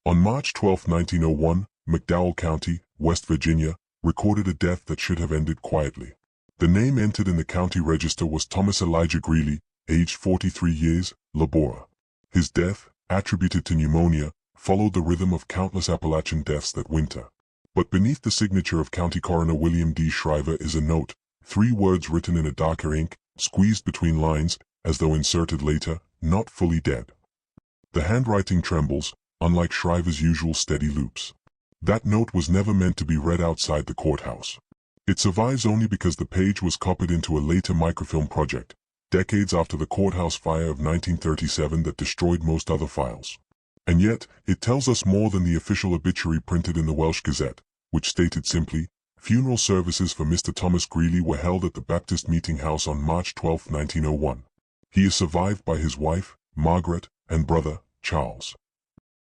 On March 12, 1901, McDowell County, West Virginia, recorded a death that should have ended quietly. The name entered in the county register was Thomas Elijah Greeley, aged 43 years, laborer. His death, attributed to pneumonia, followed the rhythm of countless Appalachian deaths that winter. But beneath the signature of County Coroner William D. Shriver is a note, 3 words written in a darker ink, squeezed between lines, as though inserted later, not fully dead. The handwriting trembles, unlike Shriver's usual steady loops. That note was never meant to be read outside the courthouse. It survives only because the page was copied into a later microfilm project, decades after the courthouse fire of 1937 that destroyed most other files. And yet, it tells us more than the official obituary printed in the Welsh Gazette, which stated simply, "Funeral services for Mr. Thomas Greeley were held at the Baptist Meeting House on March 12, 1901. He is survived by his wife, Margaret, and brother, Charles."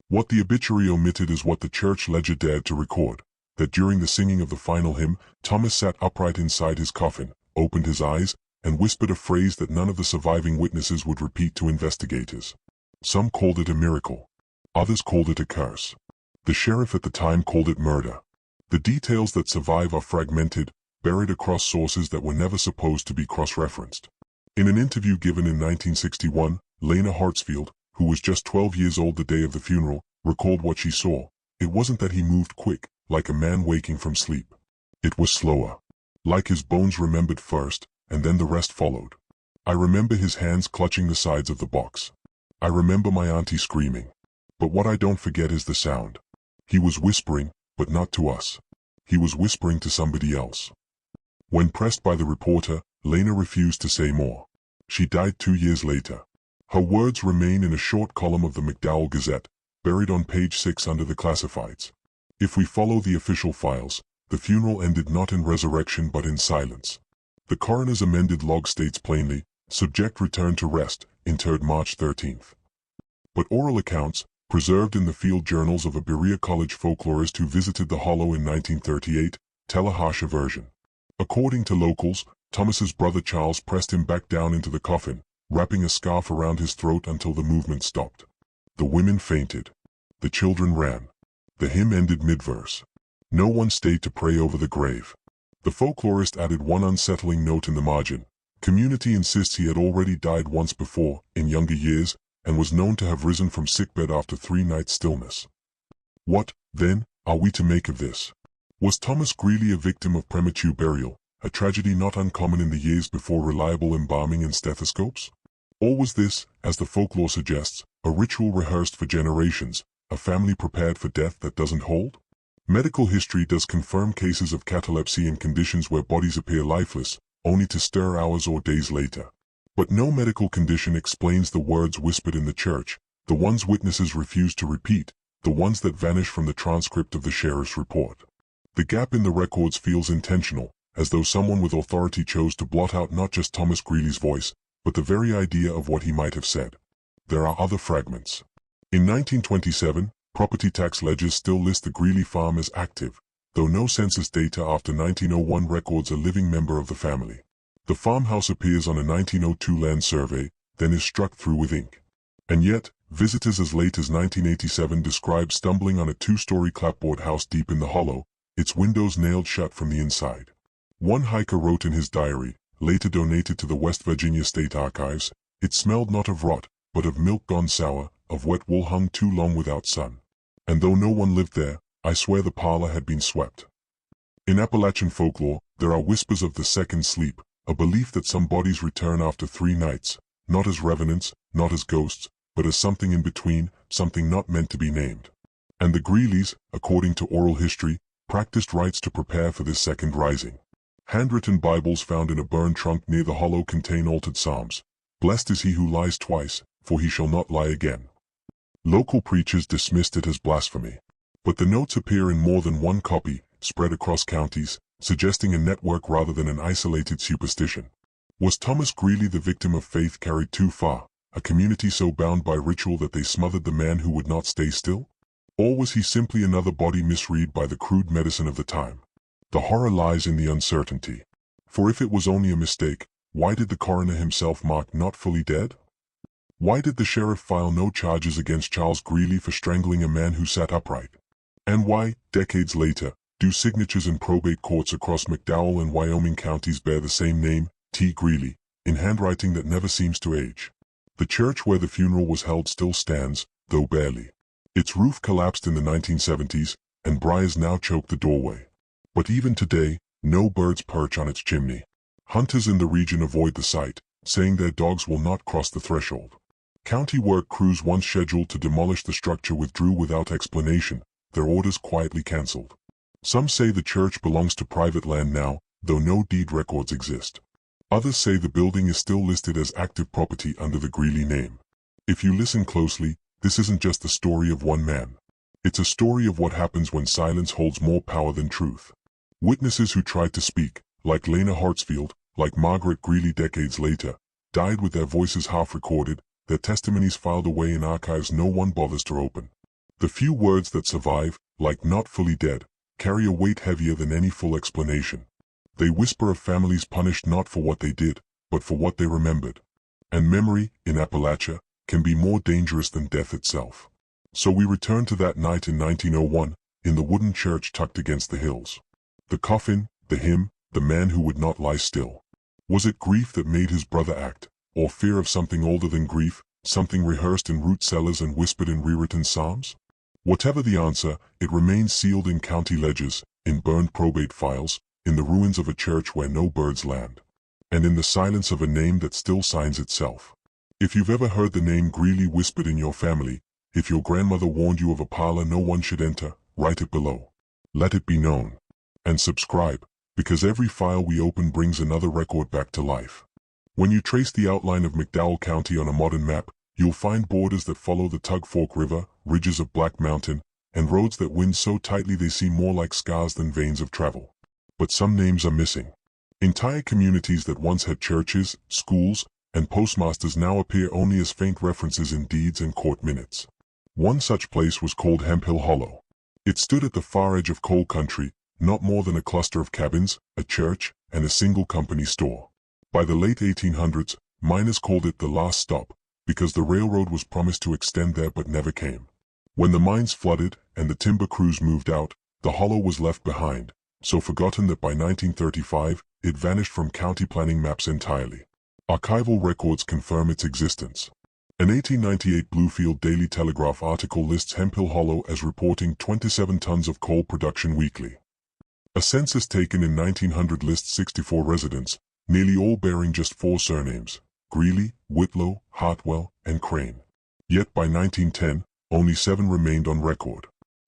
What the obituary omitted is what the church ledger dared to record, that during the singing of the final hymn, Thomas sat upright inside his coffin, opened his eyes, and whispered a phrase that none of the surviving witnesses would repeat to investigators. Some called it a miracle. Others called it a curse. The sheriff at the time called it murder. The details that survive are fragmented, buried across sources that were never supposed to be cross-referenced. In an interview given in 1961, Lena Hartsfield, who was just 12 years old the day of the funeral, recalled what she saw. It wasn't that he moved quick, like a man waking from sleep. It was slower. Like his bones remembered first, and then the rest followed. I remember his hands clutching the sides of the box. I remember my auntie screaming. But what I don't forget is the sound. He was whispering, but not to us. He was whispering to somebody else. When pressed by the reporter, Lena refused to say more. She died 2 years later. Her words remain in a short column of the McDowell Gazette, buried on page 6 under the classifieds. If we follow the official files, the funeral ended not in resurrection but in silence. The coroner's amended log states plainly, "Subject returned to rest, interred March 13th. But oral accounts, preserved in the field journals of a Berea College folklorist who visited the hollow in 1938, tell a harsher version. According to locals, Thomas's brother Charles pressed him back down into the coffin, wrapping a scarf around his throat until the movement stopped. The women fainted. The children ran. The hymn ended mid-verse. No one stayed to pray over the grave. The folklorist added one unsettling note in the margin. Community insists he had already died once before, in younger years, and was known to have risen from sickbed after 3 nights' stillness. What, then, are we to make of this? Was Thomas Greeley a victim of premature burial, a tragedy not uncommon in the years before reliable embalming and stethoscopes? Or was this, as the folklore suggests, a ritual rehearsed for generations, a family prepared for death that doesn't hold? Medical history does confirm cases of catalepsy in conditions where bodies appear lifeless, only to stir hours or days later. But no medical condition explains the words whispered in the church, the ones witnesses refuse to repeat, the ones that vanish from the transcript of the sheriff's report. The gap in the records feels intentional, as though someone with authority chose to blot out not just Thomas Greeley's voice, but the very idea of what he might have said. There are other fragments. In 1927, property tax ledgers still list the Greeley farm as active, though no census data after 1901 records a living member of the family. The farmhouse appears on a 1902 land survey, then is struck through with ink. And yet, visitors as late as 1987 describe stumbling on a 2-story clapboard house deep in the hollow, its windows nailed shut from the inside. One hiker wrote in his diary, later donated to the West Virginia State Archives, "It smelled not of rot, but of milk gone sour, of wet wool hung too long without sun. And though no one lived there, I swear the parlor had been swept." In Appalachian folklore, there are whispers of the second sleep, a belief that some bodies return after 3 nights, not as revenants, not as ghosts, but as something in between, something not meant to be named. And the Greeleys, according to oral history, practiced rites to prepare for this second rising. Handwritten Bibles found in a burned trunk near the hollow contain altered psalms. "Blessed is he who lies twice, for he shall not lie again." Local preachers dismissed it as blasphemy. But the notes appear in more than one copy, spread across counties, suggesting a network rather than an isolated superstition. Was Thomas Greeley the victim of faith carried too far, a community so bound by ritual that they smothered the man who would not stay still? Or was he simply another body misread by the crude medicine of the time? The horror lies in the uncertainty. For if it was only a mistake, why did the coroner himself mark "not fully dead"? Why did the sheriff file no charges against Charles Greeley for strangling a man who sat upright? And why, decades later, do signatures in probate courts across McDowell and Wyoming counties bear the same name, T. Greeley, in handwriting that never seems to age? The church where the funeral was held still stands, though barely. Its roof collapsed in the 1970s, and briars now choke the doorway. But even today, no birds perch on its chimney. Hunters in the region avoid the site, saying their dogs will not cross the threshold. County work crews once scheduled to demolish the structure withdrew without explanation, their orders quietly cancelled. Some say the church belongs to private land now, though no deed records exist. Others say the building is still listed as active property under the Greeley name. If you listen closely, this isn't just the story of one man. It's a story of what happens when silence holds more power than truth. Witnesses who tried to speak, like Lena Hartsfield, like Margaret Greeley decades later, died with their voices half-recorded, their testimonies filed away in archives no one bothers to open. The few words that survive, like not fully dead, carry a weight heavier than any full explanation. They whisper of families punished not for what they did, but for what they remembered. And memory, in Appalachia, can be more dangerous than death itself. So we return to that night in 1901, in the wooden church tucked against the hills. The coffin, the hymn, the man who would not lie still. Was it grief that made his brother act, or fear of something older than grief, something rehearsed in root cellars and whispered in rewritten psalms? Whatever the answer, it remains sealed in county ledgers, in burned probate files, in the ruins of a church where no birds land, and in the silence of a name that still signs itself. If you've ever heard the name Greeley whispered in your family, if your grandmother warned you of a parlor no one should enter, write it below. Let it be known. And subscribe, because every file we open brings another record back to life. When you trace the outline of McDowell County on a modern map, you'll find borders that follow the Tug Fork River, ridges of Black Mountain, and roads that wind so tightly they seem more like scars than veins of travel. But some names are missing. Entire communities that once had churches, schools, and postmasters now appear only as faint references in deeds and court minutes. One such place was called Hemphill Hollow. It stood at the far edge of coal country, not more than a cluster of cabins, a church, and a single company store. By the late 1800s, miners called it the last stop, because the railroad was promised to extend there but never came. When the mines flooded and the timber crews moved out, the hollow was left behind, so forgotten that by 1935, it vanished from county planning maps entirely. Archival records confirm its existence. An 1898 Bluefield Daily Telegraph article lists Hemphill Hollow as reporting 27 tons of coal production weekly. A census taken in 1900 lists 64 residents, nearly all bearing just 4 surnames: Greeley, Whitlow, Hartwell, and Crane. Yet by 1910, only 7 remained on record.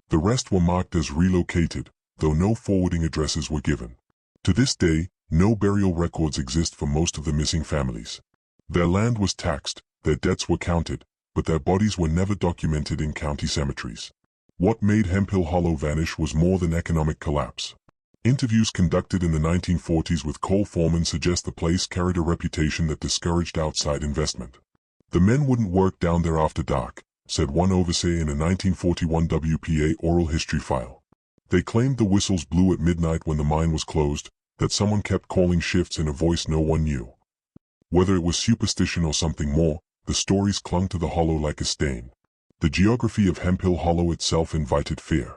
The rest were marked as relocated, though no forwarding addresses were given. To this day, no burial records exist for most of the missing families. Their land was taxed, their debts were counted, but their bodies were never documented in county cemeteries. What made Hemphill Hollow vanish was more than economic collapse. Interviews conducted in the 1940s with coal foremen suggest the place carried a reputation that discouraged outside investment. The men wouldn't work down there after dark, said one overseer in a 1941 WPA oral history file. They claimed the whistles blew at midnight when the mine was closed, that someone kept calling shifts in a voice no one knew. Whether it was superstition or something more, the stories clung to the hollow like a stain. The geography of Hemphill Hollow itself invited fear.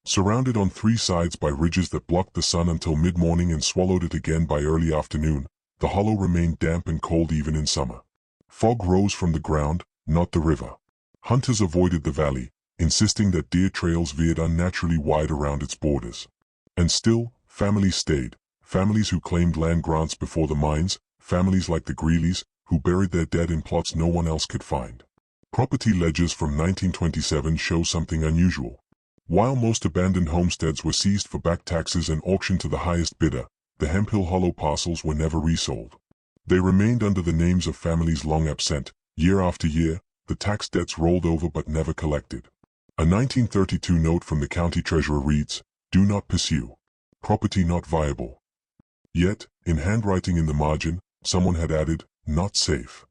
Surrounded on 3 sides by ridges that blocked the sun until mid-morning and swallowed it again by early afternoon, the hollow remained damp and cold even in summer. Fog rose from the ground, not the river. Hunters avoided the valley, insisting that deer trails veered unnaturally wide around its borders. And still, families stayed, families who claimed land grants before the mines, families like the Greeleys, who buried their dead in plots no one else could find. Property ledgers from 1927 show something unusual. While most abandoned homesteads were seized for back taxes and auctioned to the highest bidder, the Hemphill Hollow parcels were never resold. They remained under the names of families long absent. Year after year, the tax debts rolled over but never collected. A 1932 note from the county treasurer reads, "Do not pursue. Property not viable." Yet, in handwriting in the margin, someone had added, "Not safe."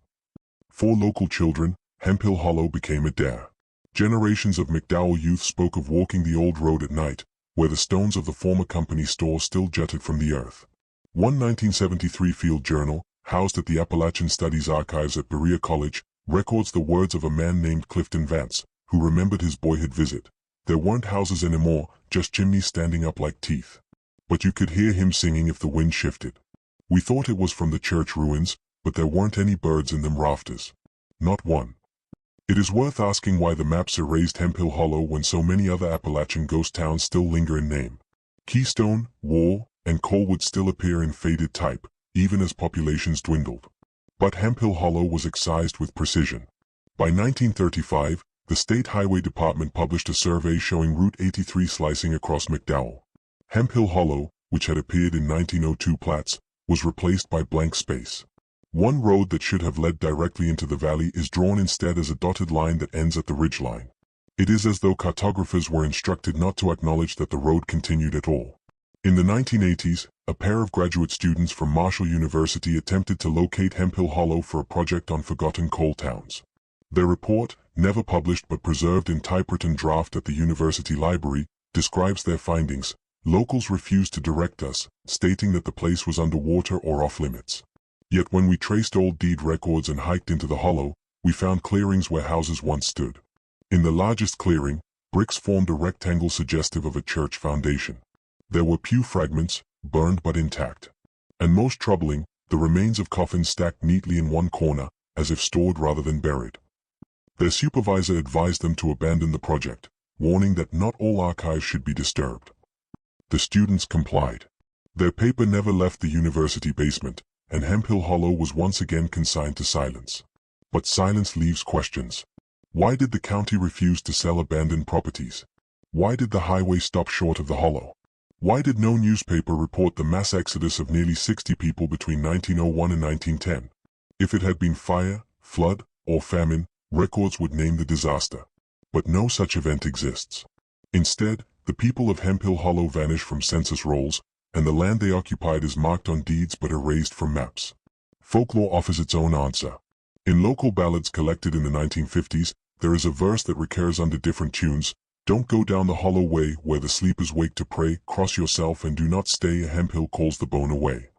For local children, Hemphill Hollow became a dare. Generations of McDowell youth spoke of walking the old road at night, where the stones of the former company store still jutted from the earth. One 1973 field journal, housed at the Appalachian Studies Archives at Berea College, records the words of a man named Clifton Vance, who remembered his boyhood visit. There weren't houses anymore, just chimneys standing up like teeth. But you could hear him singing if the wind shifted. We thought it was from the church ruins, but there weren't any birds in them rafters. Not one. It is worth asking why the maps erased Hemphill Hollow when so many other Appalachian ghost towns still linger in name. Keystone, Wall, and Colwood still appear in faded type, even as populations dwindled. But Hemphill Hollow was excised with precision. By 1935, the State Highway Department published a survey showing Route 83 slicing across McDowell. Hemphill Hollow, which had appeared in 1902 plats, was replaced by blank space. One road that should have led directly into the valley is drawn instead as a dotted line that ends at the ridgeline. It is as though cartographers were instructed not to acknowledge that the road continued at all. In the 1980s, a pair of graduate students from Marshall University attempted to locate Hemphill Hollow for a project on forgotten coal towns. Their report, never published but preserved in typewritten draft at the university library, describes their findings. Locals refused to direct us, stating that the place was underwater or off-limits. Yet when we traced old deed records and hiked into the hollow, we found clearings where houses once stood. In the largest clearing, bricks formed a rectangle suggestive of a church foundation. There were pew fragments, burned but intact. And most troubling, the remains of coffins stacked neatly in one corner, as if stored rather than buried. Their supervisor advised them to abandon the project, warning that not all archives should be disturbed. The students complied. Their paper never left the university basement, and Hemphill Hollow was once again consigned to silence. But silence leaves questions. Why did the county refuse to sell abandoned properties? Why did the highway stop short of the hollow? Why did no newspaper report the mass exodus of nearly 60 people between 1901 and 1910? If it had been fire, flood, or famine, records would name the disaster. But no such event exists. Instead, the people of Hemphill Hollow vanish from census rolls, and the land they occupied is marked on deeds but erased from maps. Folklore offers its own answer. In local ballads collected in the 1950s, there is a verse that recurs under different tunes. Don't go down the hollow way where the sleepers wake to pray, cross yourself and do not stay, a Hemphill calls the bone away.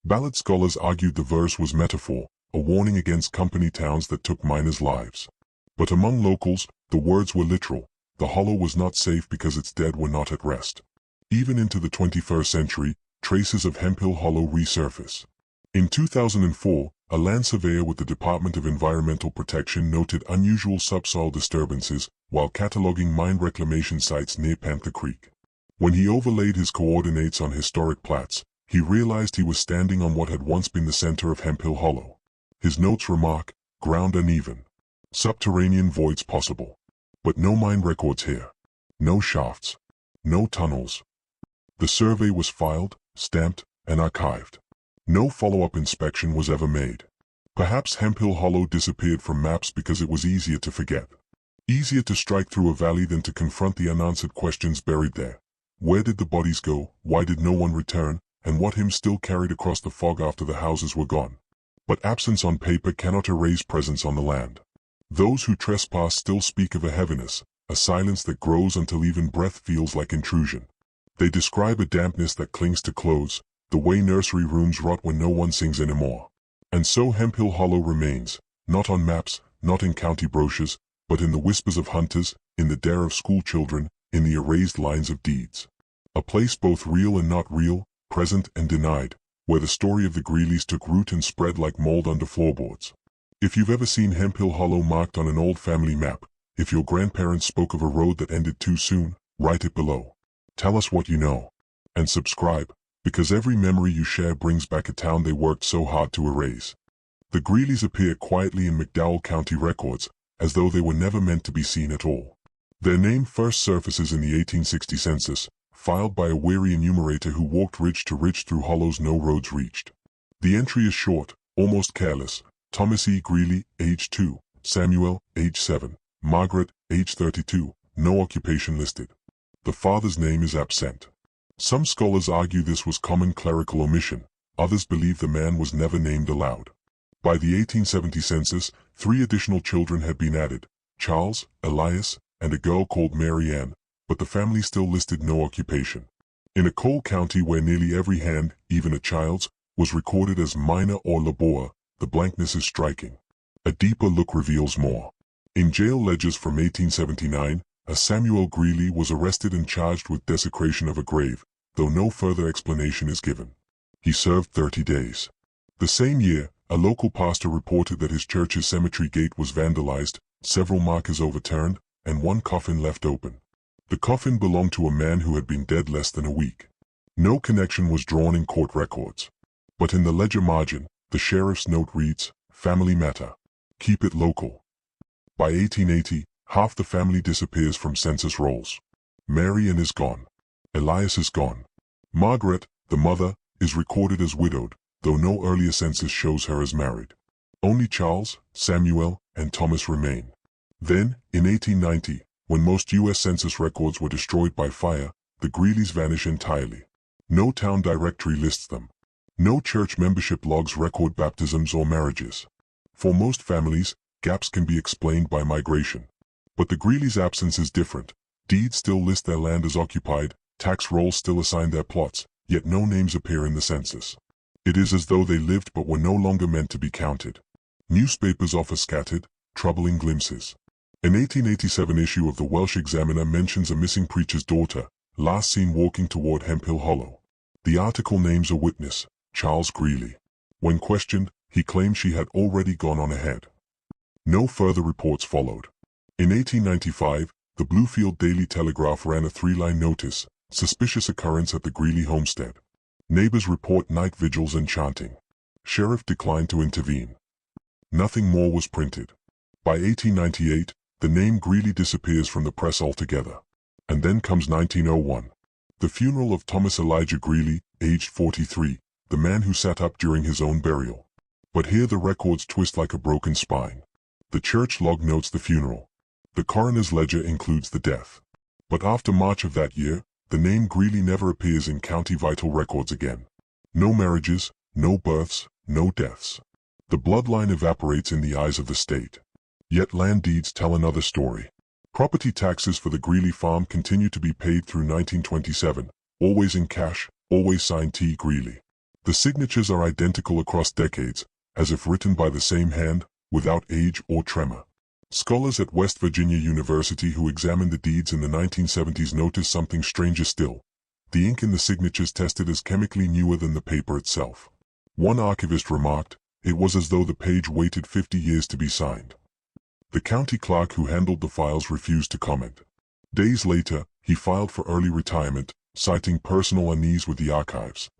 Ballad scholars argued the verse was metaphor, a warning against company towns that took miners' lives. But among locals, the words were literal. The hollow was not safe because its dead were not at rest. Even into the 21st century, traces of Hemphill Hollow resurface. In 2004, a land surveyor with the Department of Environmental Protection noted unusual subsoil disturbances while cataloging mine reclamation sites near Panther Creek. When he overlaid his coordinates on historic plats, he realized he was standing on what had once been the center of Hemphill Hollow. His notes remark, ground uneven. Subterranean voids possible. But no mine records here. No shafts. No tunnels. The survey was filed, stamped, and archived. No follow-up inspection was ever made. Perhaps Hemphill Hollow disappeared from maps because it was easier to forget. Easier to strike through a valley than to confront the unanswered questions buried there. Where did the bodies go? Why did no one return? And what hymns still carried across the fog after the houses were gone? But absence on paper cannot erase presence on the land. Those who trespass still speak of a heaviness, a silence that grows until even breath feels like intrusion. They describe a dampness that clings to clothes, the way nursery rooms rot when no one sings anymore. And so Hemphill Hollow remains, not on maps, not in county brochures, but in the whispers of hunters, in the dare of school children, in the erased lines of deeds. A place both real and not real, present and denied, where the story of the Greelys took root and spread like mold under floorboards. If you've ever seen Hemphill Hollow marked on an old family map, if your grandparents spoke of a road that ended too soon, write it below. Tell us what you know. And subscribe, because every memory you share brings back a town they worked so hard to erase. The Greelys appear quietly in McDowell County records, as though they were never meant to be seen at all. Their name first surfaces in the 1860 census, filed by a weary enumerator who walked ridge to ridge through hollows no roads reached. The entry is short, almost careless. Thomas E. Greeley, age 2, Samuel, age 7, Margaret, age 32, no occupation listed. The father's name is absent. Some scholars argue this was common clerical omission, others believe the man was never named aloud. By the 1870 census, 3 additional children had been added, Charles, Elias, and a girl called Mary Ann, but the family still listed no occupation. In a coal county where nearly every hand, even a child's, was recorded as minor or laborer, the blankness is striking. A deeper look reveals more. In jail ledgers from 1879, a Samuel Greeley was arrested and charged with desecration of a grave, though no further explanation is given. He served 30 days. The same year, a local pastor reported that his church's cemetery gate was vandalized, several markers overturned, and one coffin left open. The coffin belonged to a man who had been dead less than a week. No connection was drawn in court records. But in the ledger margin, the sheriff's note reads, "Family matter. Keep it local." By 1880, half the family disappears from census rolls. Marion is gone. Elias is gone. Margaret, the mother, is recorded as widowed, though no earlier census shows her as married. Only Charles, Samuel, and Thomas remain. Then, in 1890, when most U.S. Census records were destroyed by fire, the Greeleys vanish entirely. No town directory lists them. No church membership logs record baptisms or marriages. For most families, gaps can be explained by migration. But the Greeleys' absence is different. Deeds still list their land as occupied, tax rolls still assign their plots, yet no names appear in the census. It is as though they lived but were no longer meant to be counted. Newspapers offer scattered, troubling glimpses. An 1887 issue of the Welsh Examiner mentions a missing preacher's daughter, last seen walking toward Hemphill Hollow. The article names a witness, Charles Greeley. When questioned, he claimed she had already gone on ahead. No further reports followed. In 1895, the Bluefield Daily Telegraph ran a 3-line notice, "Suspicious occurrence at the Greeley homestead." Neighbors report night vigils and chanting. Sheriff declined to intervene. Nothing more was printed. By 1898, the name Greeley disappears from the press altogether. And then comes 1901. The funeral of Thomas Elijah Greeley, aged 43, the man who sat up during his own burial. But here the records twist like a broken spine. The church log notes the funeral. The coroner's ledger includes the death. But after March of that year, the name Greeley never appears in county vital records again. No marriages, no births, no deaths. The bloodline evaporates in the eyes of the state. Yet land deeds tell another story. Property taxes for the Greeley farm continue to be paid through 1927, always in cash, always signed T. Greeley. The signatures are identical across decades, as if written by the same hand, without age or tremor. Scholars at West Virginia University who examined the deeds in the 1970s noticed something stranger still. The ink in the signatures tested as chemically newer than the paper itself. One archivist remarked, "It was as though the page waited 50 years to be signed." The county clerk who handled the files refused to comment. Days later, he filed for early retirement, citing personal unease with the archives.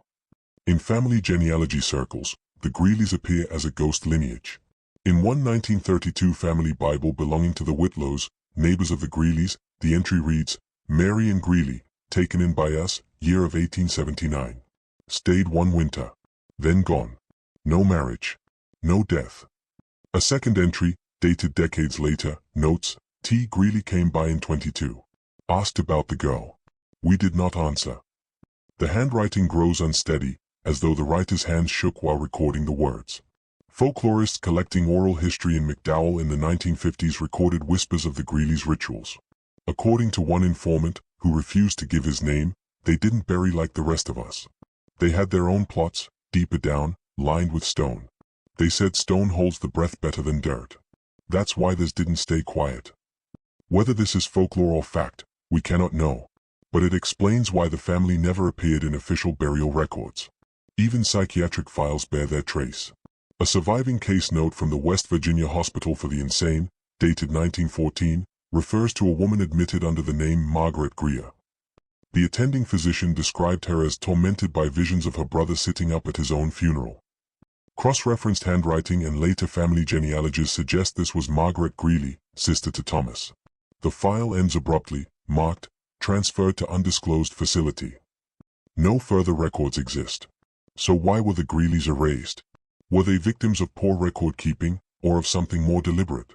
In family genealogy circles, the Greeleys appear as a ghost lineage. In one 1932 family Bible belonging to the Whitlows, neighbors of the Greeleys, the entry reads, "Mary and Greeley, taken in by us, year of 1879. Stayed one winter. Then gone. No marriage. No death." A second entry, dated decades later, notes, "T. Greeley came by in 22. Asked about the girl. We did not answer." The handwriting grows unsteady, as though the writer's hands shook while recording the words. Folklorists collecting oral history in McDowell in the 1950s recorded whispers of the Greeleys' rituals. According to one informant, who refused to give his name, they didn't bury like the rest of us. They had their own plots, deeper down, lined with stone. They said stone holds the breath better than dirt. That's why this didn't stay quiet. Whether this is folklore or fact, we cannot know. But it explains why the family never appeared in official burial records. Even psychiatric files bear their trace. A surviving case note from the West Virginia Hospital for the Insane, dated 1914, refers to a woman admitted under the name Margaret Greer. The attending physician described her as tormented by visions of her brother sitting up at his own funeral. Cross-referenced handwriting and later family genealogies suggest this was Margaret Greeley, sister to Thomas. The file ends abruptly, marked, "Transferred to undisclosed facility." No further records exist. So why were the Greeleys erased? Were they victims of poor record keeping, or of something more deliberate?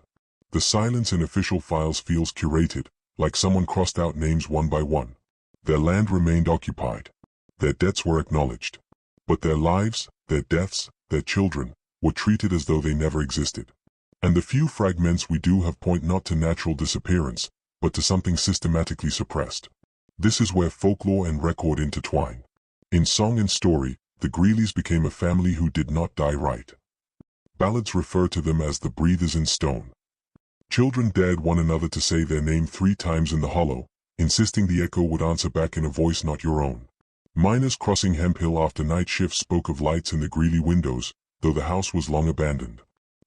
The silence in official files feels curated, like someone crossed out names one by one. Their land remained occupied. Their debts were acknowledged. But their lives, their deaths, their children, were treated as though they never existed. And the few fragments we do have point not to natural disappearance, but to something systematically suppressed. This is where folklore and record intertwine. In song and story, the Greeleys became a family who did not die right. Ballads refer to them as the breathers in stone. Children dared one another to say their name 3 times in the hollow, insisting the echo would answer back in a voice not your own. Miners crossing Hemp Hill after night shifts spoke of lights in the Greeley windows, though the house was long abandoned.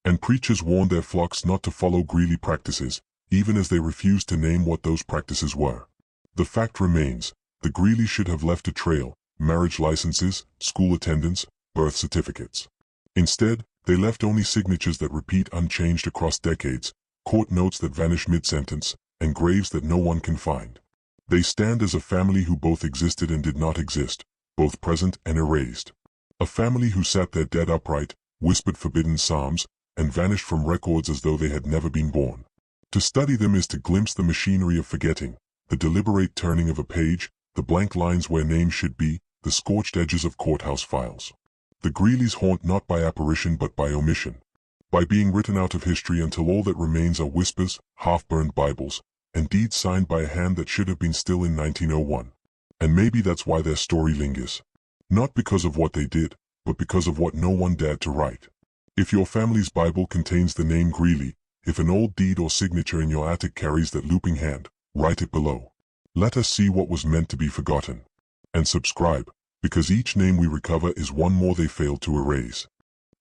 And preachers warned their flocks not to follow Greeley practices, even as they refused to name what those practices were. The fact remains, the Greeleys should have left a trail: marriage licenses, school attendance, birth certificates. Instead, they left only signatures that repeat unchanged across decades, court notes that vanish mid-sentence, and graves that no one can find. They stand as a family who both existed and did not exist, both present and erased. A family who sat their dead upright, whispered forbidden psalms, and vanished from records as though they had never been born. To study them is to glimpse the machinery of forgetting, the deliberate turning of a page, the blank lines where names should be, the scorched edges of courthouse files. The Greeleys haunt not by apparition but by omission, by being written out of history until all that remains are whispers, half-burned Bibles, and deeds signed by a hand that should have been still in 1901. And maybe that's why their story lingers. Not because of what they did, but because of what no one dared to write. If your family's Bible contains the name Greeley, if an old deed or signature in your attic carries that looping hand, write it below. Let us see what was meant to be forgotten. And subscribe, because each name we recover is one more they failed to erase.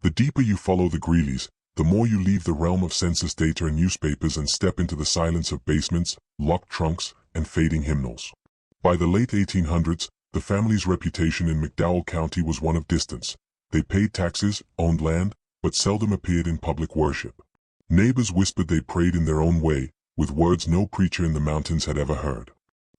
The deeper you follow the Greeleys, the more you leave the realm of census data and newspapers and step into the silence of basements, locked trunks, and fading hymnals. By the late 1800s, the family's reputation in McDowell County was one of distance. They paid taxes, owned land, but seldom appeared in public worship. Neighbors whispered they prayed in their own way, with words no preacher in the mountains had ever heard.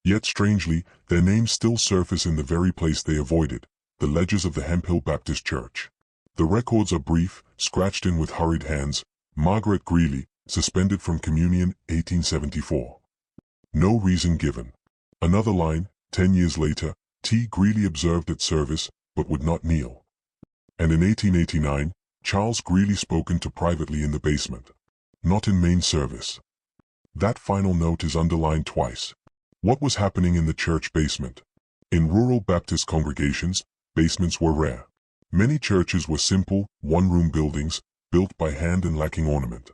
Yet strangely, their names still surface in the very place they avoided, the ledgers of the Hemp Hill Baptist Church. The records are brief, scratched in with hurried hands: Margaret Greeley, suspended from communion, 1874. No reason given. Another line: 10 years later, T. Greeley observed at service, but would not kneel. And in 1889, Charles Greeley spoken to privately in the basement. Not in main service. That final note is underlined twice. What was happening in the church basement? In rural Baptist congregations, basements were rare. Many churches were simple, one-room buildings, built by hand and lacking ornament.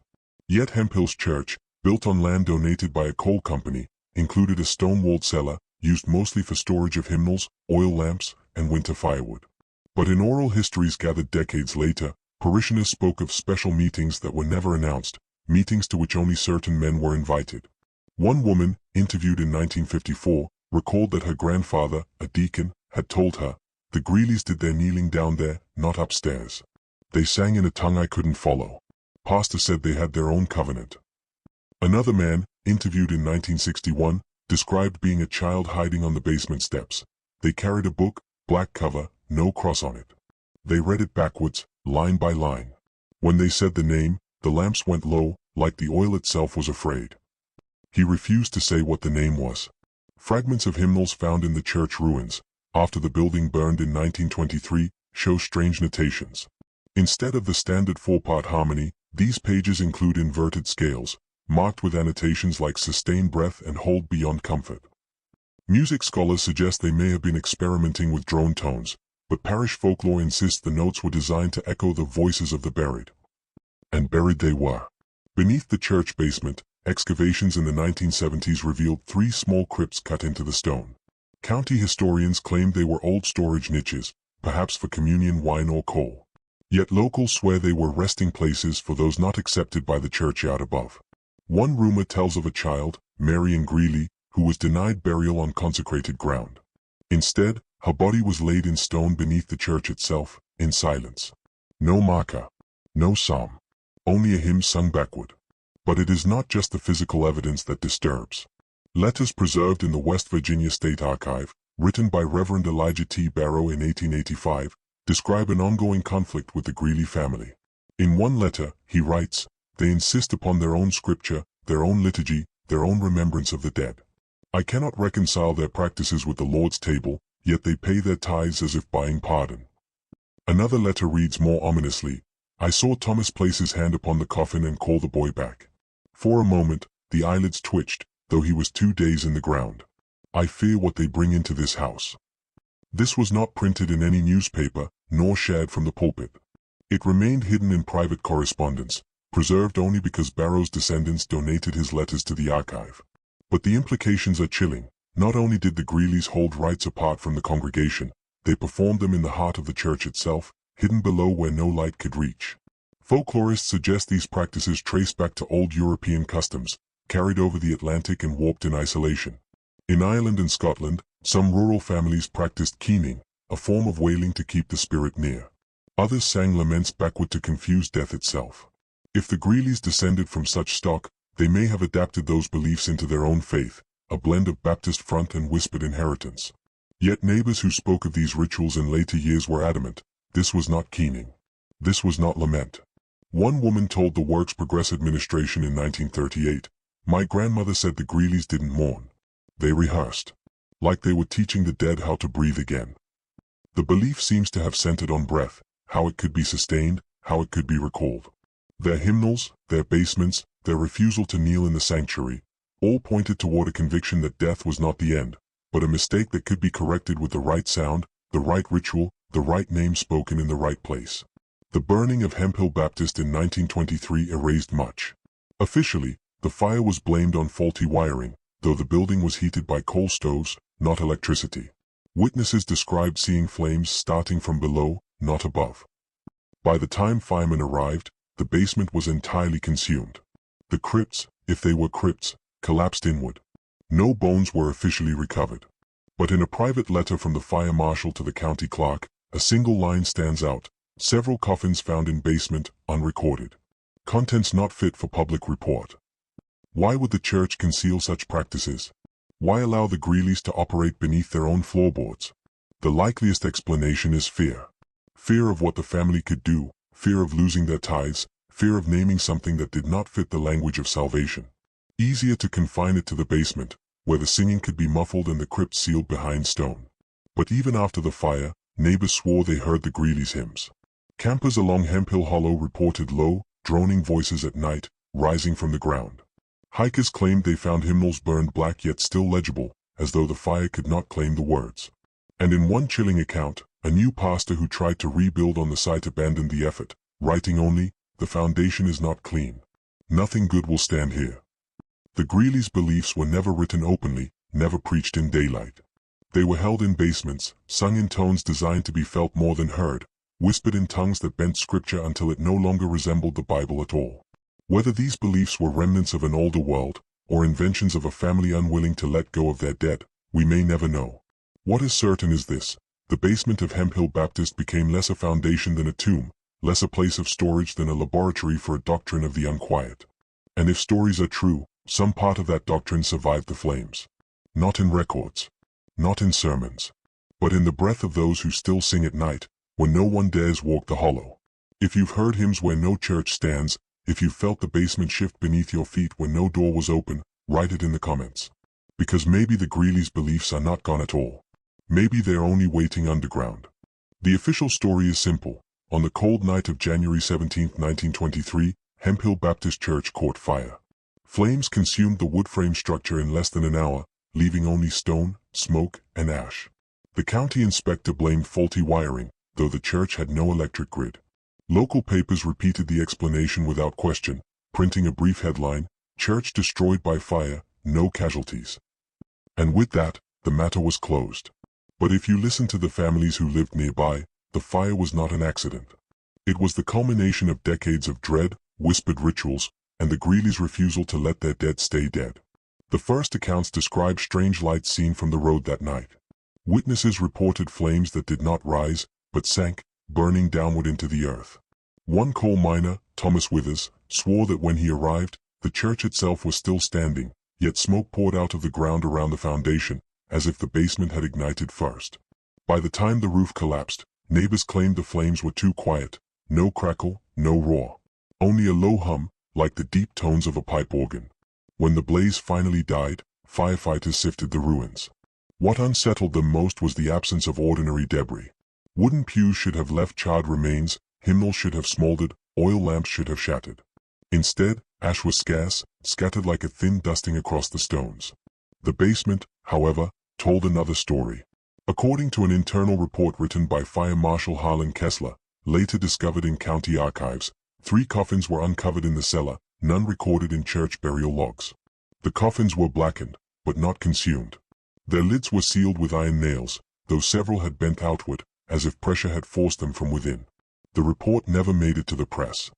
Yet Hemp Hill's church, built on land donated by a coal company, included a stone-walled cellar, used mostly for storage of hymnals, oil lamps, and winter firewood. But in oral histories gathered decades later, parishioners spoke of special meetings that were never announced, meetings to which only certain men were invited. One woman, interviewed in 1954, recalled that her grandfather, a deacon, had told her, "The Greeleys did their kneeling down there, not upstairs. They sang in a tongue I couldn't follow. Pastor said they had their own covenant." Another man, interviewed in 1961, described being a child hiding on the basement steps. They carried a book, black cover, no cross on it. They read it backwards, line by line. When they said the name, the lamps went low, like the oil itself was afraid. He refused to say what the name was. Fragments of hymnals found in the church ruins, after the building burned in 1923, show strange notations. Instead of the standard 4-part harmony, these pages include inverted scales, marked with annotations like sustain breath and hold beyond comfort. Music scholars suggest they may have been experimenting with drone tones, but parish folklore insists the notes were designed to echo the voices of the buried. And buried they were. Beneath the church basement, excavations in the 1970s revealed 3 small crypts cut into the stone. County historians claimed they were old storage niches, perhaps for communion wine or coal. Yet locals swear they were resting places for those not accepted by the churchyard above. One rumor tells of a child, Marion Greeley, who was denied burial on consecrated ground. Instead, her body was laid in stone beneath the church itself, in silence. No marker. No psalm. Only a hymn sung backward. But it is not just the physical evidence that disturbs. Letters preserved in the West Virginia State Archive, written by Reverend Elijah T. Barrow in 1885, describe an ongoing conflict with the Greeley family. In one letter, he writes, "They insist upon their own scripture, their own liturgy, their own remembrance of the dead. I cannot reconcile their practices with the Lord's table, yet they pay their tithes as if buying pardon." Another letter reads more ominously, "I saw Thomas place his hand upon the coffin and call the boy back. For a moment, the eyelids twitched, though he was 2 days in the ground. I fear what they bring into this house." This was not printed in any newspaper, nor shared from the pulpit. It remained hidden in private correspondence, preserved only because Barrow's descendants donated his letters to the archive. But the implications are chilling. Not only did the Greeleys hold rites apart from the congregation, they performed them in the heart of the church itself, hidden below where no light could reach. Folklorists suggest these practices trace back to old European customs, carried over the Atlantic and warped in isolation. In Ireland and Scotland, some rural families practiced keening, a form of wailing to keep the spirit near. Others sang laments backward to confuse death itself. If the Greeleys descended from such stock, they may have adapted those beliefs into their own faith, a blend of Baptist front and whispered inheritance. Yet neighbors who spoke of these rituals in later years were adamant, this was not keening. This was not lament. One woman told the Works Progress Administration in 1938, "My grandmother said the Greeleys didn't mourn. They rehearsed. Like they were teaching the dead how to breathe again." The belief seems to have centered on breath, how it could be sustained, how it could be recalled. Their hymnals, their basements, their refusal to kneel in the sanctuary, all pointed toward a conviction that death was not the end, but a mistake that could be corrected with the right sound, the right ritual, the right name spoken in the right place. The burning of Hemphill Baptist in 1923 erased much. Officially, the fire was blamed on faulty wiring, though the building was heated by coal stoves, not electricity. Witnesses described seeing flames starting from below, not above. By the time firemen arrived, the basement was entirely consumed. The crypts, if they were crypts, collapsed inward. No bones were officially recovered. But in a private letter from the fire marshal to the county clerk, a single line stands out: several coffins found in basement, unrecorded. Contents not fit for public report. Why would the church conceal such practices? Why allow the Greeleys to operate beneath their own floorboards? The likeliest explanation is fear. Fear of what the family could do, fear of losing their tithes, fear of naming something that did not fit the language of salvation. Easier to confine it to the basement, where the singing could be muffled and the crypt sealed behind stone. But even after the fire, neighbors swore they heard the Greeleys' hymns. Campers along Hemphill Hollow reported low, droning voices at night, rising from the ground. Hikers claimed they found hymnals burned black yet still legible, as though the fire could not claim the words. And in one chilling account, a new pastor who tried to rebuild on the site abandoned the effort, writing only, "The foundation is not clean. Nothing good will stand here." The Greeleys' beliefs were never written openly, never preached in daylight. They were held in basements, sung in tones designed to be felt more than heard, whispered in tongues that bent scripture until it no longer resembled the Bible at all. Whether these beliefs were remnants of an older world, or inventions of a family unwilling to let go of their dead, we may never know. What is certain is this: the basement of Hemphill Baptist became less a foundation than a tomb, less a place of storage than a laboratory for a doctrine of the unquiet. And if stories are true, some part of that doctrine survived the flames. Not in records, not in sermons, but in the breath of those who still sing at night, when no one dares walk the hollow. If you've heard hymns where no church stands, if you've felt the basement shift beneath your feet when no door was open, write it in the comments. Because maybe the Greeleys' beliefs are not gone at all. Maybe they're only waiting underground. The official story is simple. On the cold night of January 17, 1923, Hemphill Baptist Church caught fire. Flames consumed the wood frame structure in less than an hour, leaving only stone, smoke, and ash. The county inspector blamed faulty wiring, though the church had no electric grid. Local papers repeated the explanation without question, printing a brief headline: "Church destroyed by fire, no casualties." And with that, the matter was closed. But if you listen to the families who lived nearby, the fire was not an accident. It was the culmination of decades of dread, whispered rituals, and the Greeleys' refusal to let their dead stay dead. The first accounts describe strange lights seen from the road that night. Witnesses reported flames that did not rise, but sank, burning downward into the earth. One coal miner, Thomas Withers, swore that when he arrived, the church itself was still standing, yet smoke poured out of the ground around the foundation, as if the basement had ignited first. By the time the roof collapsed, neighbors claimed the flames were too quiet: no crackle, no roar. Only a low hum, like the deep tones of a pipe organ. When the blaze finally died, firefighters sifted the ruins. What unsettled them most was the absence of ordinary debris. Wooden pews should have left charred remains, hymnals should have smoldered, oil lamps should have shattered. Instead, ash was scarce, scattered like a thin dusting across the stones. The basement, however, told another story. According to an internal report written by Fire Marshal Harlan Kessler, later discovered in county archives. 3 coffins were uncovered in the cellar, none recorded in church burial logs. The coffins were blackened, but not consumed. Their lids were sealed with iron nails, though several had bent outward, as if pressure had forced them from within. The report never made it to the press.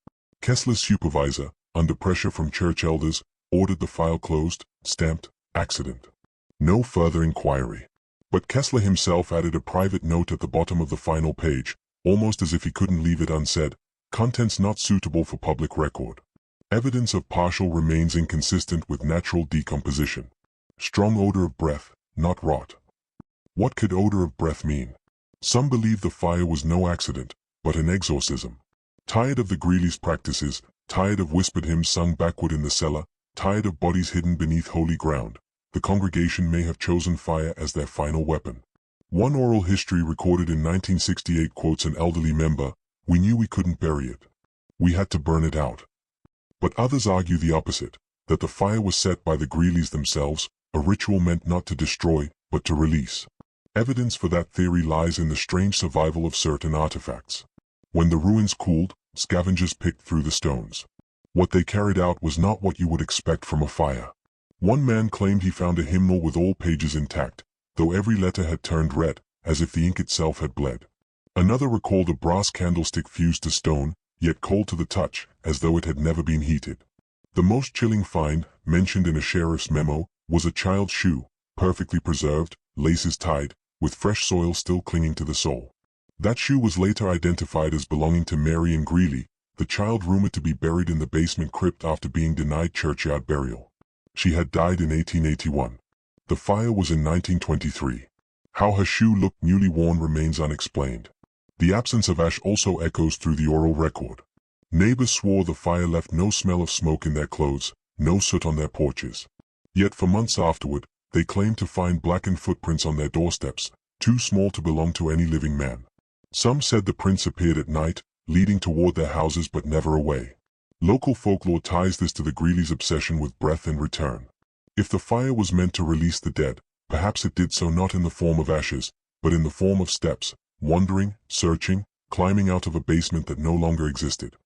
Kessler's supervisor, under pressure from church elders, ordered the file closed, stamped, accident. No further inquiry. But Kessler himself added a private note at the bottom of the final page, almost as if he couldn't leave it unsaid: contents not suitable for public record. Evidence of partial remains inconsistent with natural decomposition. Strong odor of breath, not rot. What could odor of breath mean? Some believe the fire was no accident, but an exorcism. Tired of the Greeley's practices, tired of whispered hymns sung backward in the cellar, tired of bodies hidden beneath holy ground, the congregation may have chosen fire as their final weapon. One oral history recorded in 1968 quotes an elderly member: "We knew we couldn't bury it. We had to burn it out." But others argue the opposite, that the fire was set by the Greeleys themselves, a ritual meant not to destroy, but to release. Evidence for that theory lies in the strange survival of certain artifacts. When the ruins cooled, scavengers picked through the stones. What they carried out was not what you would expect from a fire. One man claimed he found a hymnal with all pages intact, though every letter had turned red, as if the ink itself had bled. Another recalled a brass candlestick fused to stone, yet cold to the touch, as though it had never been heated. The most chilling find, mentioned in a sheriff's memo, was a child's shoe, perfectly preserved, laces tied, with fresh soil still clinging to the sole. That shoe was later identified as belonging to Marion Greeley, the child rumored to be buried in the basement crypt after being denied churchyard burial. She had died in 1881. The fire was in 1923. How her shoe looked newly worn remains unexplained. The absence of ash also echoes through the oral record. Neighbors swore the fire left no smell of smoke in their clothes, no soot on their porches. Yet for months afterward, they claimed to find blackened footprints on their doorsteps, too small to belong to any living man. Some said the prints appeared at night, leading toward their houses but never away. Local folklore ties this to the Greeley's obsession with breath and return. If the fire was meant to release the dead, perhaps it did so not in the form of ashes, but in the form of steps, wandering, searching, climbing out of a basement that no longer existed.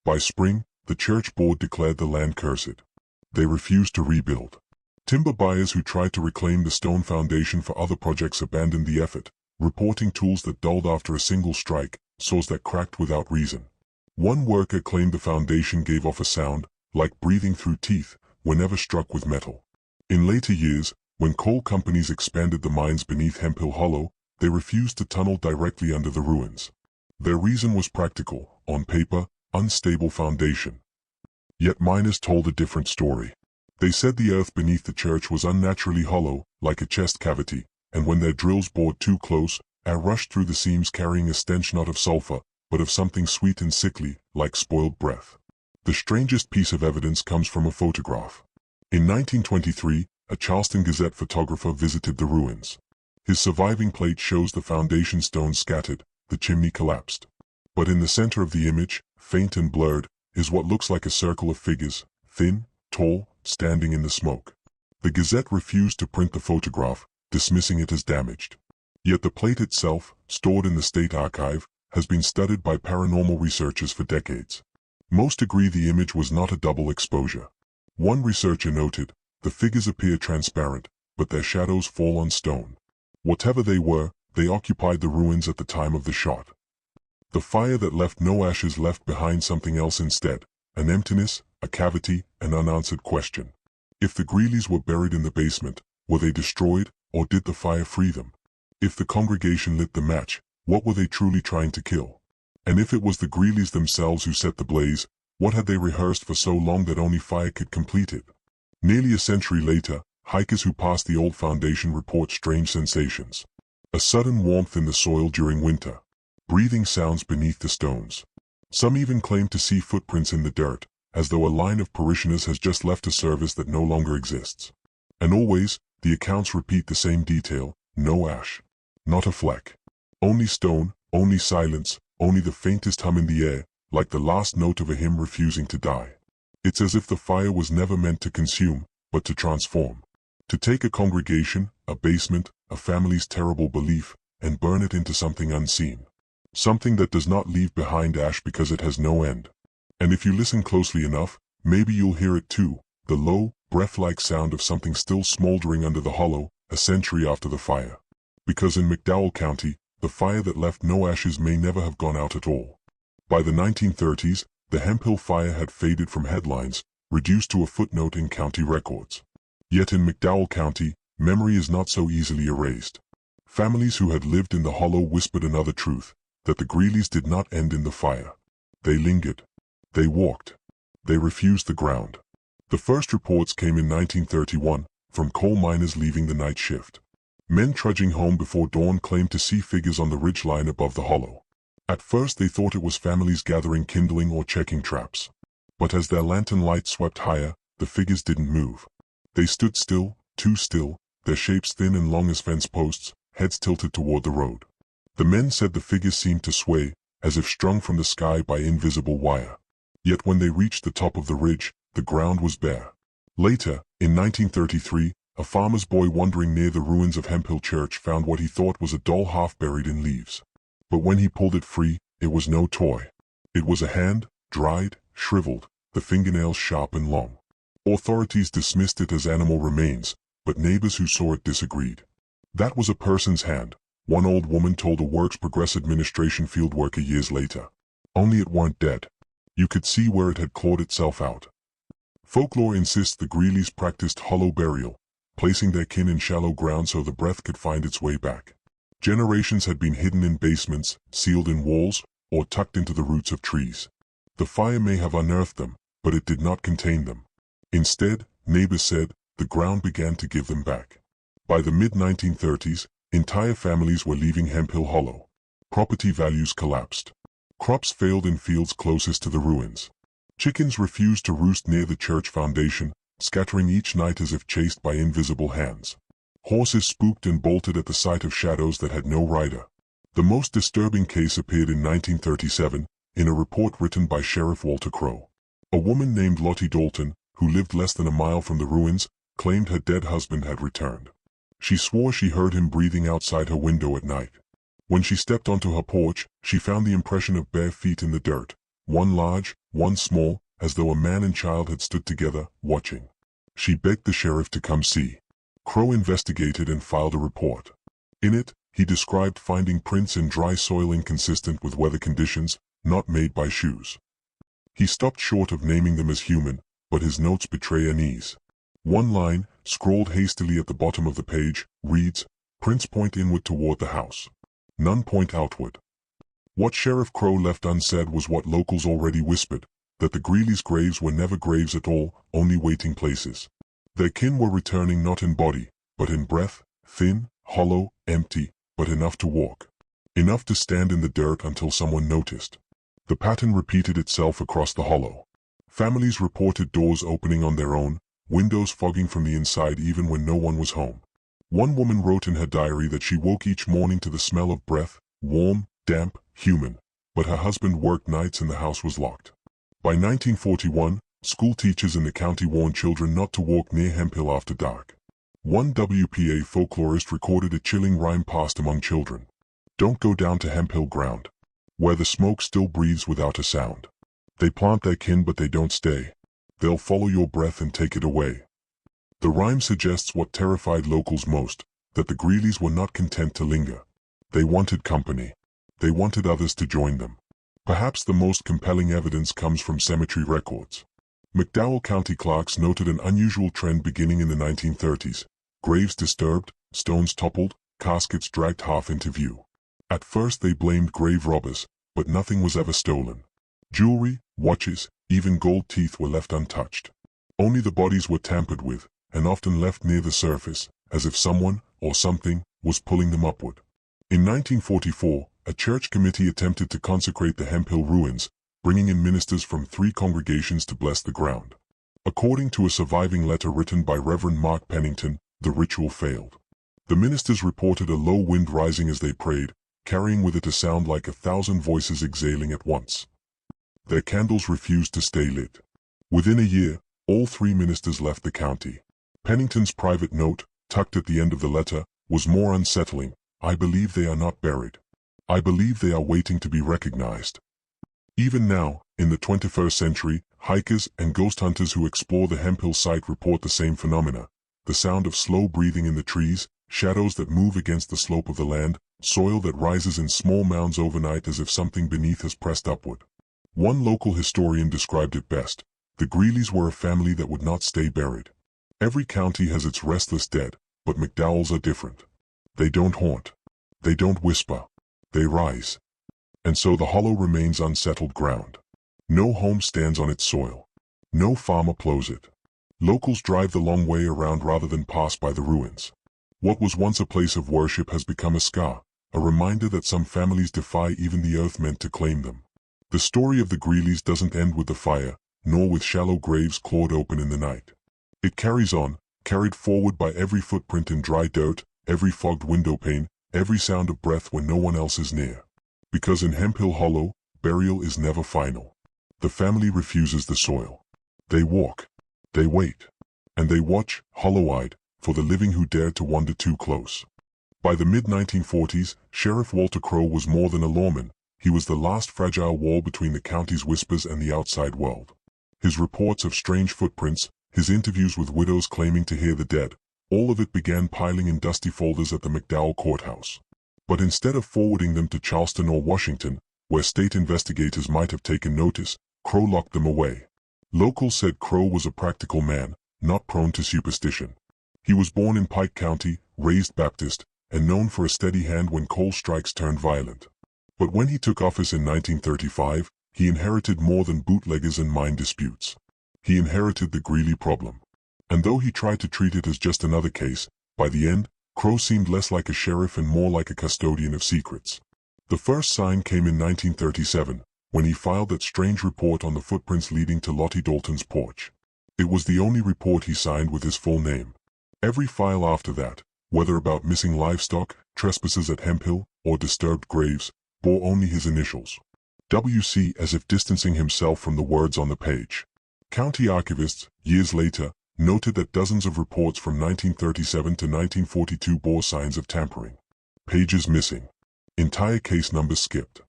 By spring, the church board declared the land cursed. They refused to rebuild. Timber buyers who tried to reclaim the stone foundation for other projects abandoned the effort, reporting tools that dulled after a single strike, saws that cracked without reason. One worker claimed the foundation gave off a sound, like breathing through teeth, whenever struck with metal. In later years, when coal companies expanded the mines beneath Hemp Hill Hollow, they refused to tunnel directly under the ruins. Their reason was practical: on paper, unstable foundation. Yet miners told a different story. They said the earth beneath the church was unnaturally hollow, like a chest cavity, and when their drills bored too close, air rushed through the seams carrying a stench not of sulfur, but of something sweet and sickly, like spoiled breath. The strangest piece of evidence comes from a photograph. In 1923, a Charleston Gazette photographer visited the ruins. His surviving plate shows the foundation stones scattered, the chimney collapsed. But in the center of the image, faint and blurred, is what looks like a circle of figures, thin, tall, standing in the smoke. The Gazette refused to print the photograph, dismissing it as damaged. Yet the plate itself, stored in the State Archive, has been studied by paranormal researchers for decades. Most agree the image was not a double exposure. One researcher noted, the figures appear transparent, but their shadows fall on stone. Whatever they were, they occupied the ruins at the time of the shot. The fire that left no ashes left behind something else instead, an emptiness, a cavity, an unanswered question. If the Greeleys were buried in the basement, were they destroyed, or did the fire free them? If the congregation lit the match, what were they truly trying to kill? And if it was the Greeleys themselves who set the blaze, what had they rehearsed for so long that only fire could complete it? Nearly a century later, hikers who passed the old foundation report strange sensations. A sudden warmth in the soil during winter. Breathing sounds beneath the stones. Some even claim to see footprints in the dirt, as though a line of parishioners has just left a service that no longer exists. And always, the accounts repeat the same detail: no ash. Not a fleck. Only stone, only silence, only the faintest hum in the air, like the last note of a hymn refusing to die. It's as if the fire was never meant to consume, but to transform. To take a congregation, a basement, a family's terrible belief, and burn it into something unseen. something that does not leave behind ash because it has no end. And if you listen closely enough, maybe you'll hear it too, the low, breath-like sound of something still smoldering under the hollow, a century after the fire. Because in McDowell County, the fire that left no ashes may never have gone out at all. By the 1930s, the Hemphill fire had faded from headlines, reduced to a footnote in county records. Yet in McDowell County, memory is not so easily erased. Families who had lived in the hollow whispered another truth, that the Greeleys did not end in the fire. They lingered. They walked. They refused the ground. The first reports came in 1931, from coal miners leaving the night shift. Men trudging home before dawn claimed to see figures on the ridgeline above the hollow. At first they thought it was families gathering kindling or checking traps. But as their lantern light swept higher, the figures didn't move. They stood still, too still, their shapes thin and long as fence posts, heads tilted toward the road. The men said the figures seemed to sway, as if strung from the sky by invisible wire. Yet when they reached the top of the ridge, the ground was bare. Later, in 1933, a farmer's boy wandering near the ruins of Hemphill Church found what he thought was a doll half buried in leaves. But when he pulled it free, it was no toy. It was a hand, dried, shriveled, the fingernails sharp and long. Authorities dismissed it as animal remains, but neighbors who saw it disagreed. That was a person's hand, one old woman told a Works Progress Administration field worker years later. Only it weren't dead. You could see where it had clawed itself out. Folklore insists the Greeleys practiced hollow burial, placing their kin in shallow ground so the breath could find its way back. Generations had been hidden in basements, sealed in walls, or tucked into the roots of trees. The fire may have unearthed them, but it did not contain them. Instead, neighbors said, the ground began to give them back. By the mid-1930s, entire families were leaving Hemphill Hollow. Property values collapsed. Crops failed in fields closest to the ruins. Chickens refused to roost near the church foundation, scattering each night as if chased by invisible hands. Horses spooked and bolted at the sight of shadows that had no rider. The most disturbing case appeared in 1937, in a report written by Sheriff Walter Crowe. A woman named Lottie Dalton, who lived less than a mile from the ruins, claimed her dead husband had returned. She swore she heard him breathing outside her window at night. When she stepped onto her porch, she found the impression of bare feet in the dirt, one large, one small, as though a man and child had stood together, watching. She begged the sheriff to come see. Crowe investigated and filed a report. In it, he described finding prints in dry soil inconsistent with weather conditions, not made by shoes. He stopped short of naming them as human, but his notes betray unease. One line, scrawled hastily at the bottom of the page, reads, "Prints point inward toward the house. None point outward." What Sheriff Crowe left unsaid was what locals already whispered, that the Greeleys' graves were never graves at all, only waiting places. Their kin were returning not in body, but in breath, thin, hollow, empty, but enough to walk. Enough to stand in the dirt until someone noticed. The pattern repeated itself across the hollow. Families reported doors opening on their own, windows fogging from the inside even when no one was home. One woman wrote in her diary that she woke each morning to the smell of breath, warm, damp, human, but her husband worked nights and the house was locked. By 1941, school teachers in the county warned children not to walk near Hemphill after dark. One WPA folklorist recorded a chilling rhyme passed among children. "Don't go down to Hemphill ground, where the smoke still breathes without a sound. They plant their kin but they don't stay. They'll follow your breath and take it away." The rhyme suggests what terrified locals most, that the Greeleys were not content to linger. They wanted company. They wanted others to join them. Perhaps the most compelling evidence comes from cemetery records. McDowell County clerks noted an unusual trend beginning in the 1930s. Graves disturbed, stones toppled, caskets dragged half into view. At first they blamed grave robbers, but nothing was ever stolen. Jewelry, watches, even gold teeth were left untouched. Only the bodies were tampered with, and often left near the surface, as if someone, or something, was pulling them upward. In 1944, a church committee attempted to consecrate the Hemphill ruins, bringing in ministers from 3 congregations to bless the ground. According to a surviving letter written by Reverend Mark Pennington, the ritual failed. The ministers reported a low wind rising as they prayed, carrying with it a sound like 1,000 voices exhaling at once. Their candles refused to stay lit. Within a year, all 3 ministers left the county. Pennington's private note, tucked at the end of the letter, was more unsettling: "I believe they are not buried." I believe they are waiting to be recognized. Even now, in the 21st century, hikers and ghost hunters who explore the Hemphill site report the same phenomena: the sound of slow breathing in the trees, shadows that move against the slope of the land, soil that rises in small mounds overnight as if something beneath has pressed upward. One local historian described it best: the Greeleys were a family that would not stay buried. Every county has its restless dead, but McDowell's are different. They don't haunt. They don't whisper. They rise. And so the hollow remains unsettled ground. No home stands on its soil. No farmer plows it. Locals drive the long way around rather than pass by the ruins. What was once a place of worship has become a scar, a reminder that some families defy even the earth meant to claim them. The story of the Greeleys doesn't end with the fire, nor with shallow graves clawed open in the night. It carries on, carried forward by every footprint in dry dirt, every fogged windowpane, every sound of breath when no one else is near. Because in Hemphill Hollow, burial is never final. The family refuses the soil. They walk. They wait. And they watch, hollow-eyed, for the living who dared to wander too close. By the mid-1940s, Sheriff Walter Crowe was more than a lawman. He was the last fragile wall between the county's whispers and the outside world. His reports of strange footprints, his interviews with widows claiming to hear the dead, all of it began piling in dusty folders at the McDowell courthouse. But instead of forwarding them to Charleston or Washington, where state investigators might have taken notice, Crowe locked them away. Locals said Crowe was a practical man, not prone to superstition. He was born in Pike County, raised Baptist, and known for a steady hand when coal strikes turned violent. But when he took office in 1935, he inherited more than bootleggers and mine disputes. He inherited the Greeley problem. And though he tried to treat it as just another case, by the end, Crowe seemed less like a sheriff and more like a custodian of secrets. The first sign came in 1937, when he filed that strange report on the footprints leading to Lottie Dalton's porch. It was the only report he signed with his full name. Every file after that, whether about missing livestock, trespassers at Hemphill, or disturbed graves, bore only his initials. W.C. as if distancing himself from the words on the page. County archivists, years later, noted that dozens of reports from 1937 to 1942 bore signs of tampering. Pages missing. Entire case numbers skipped.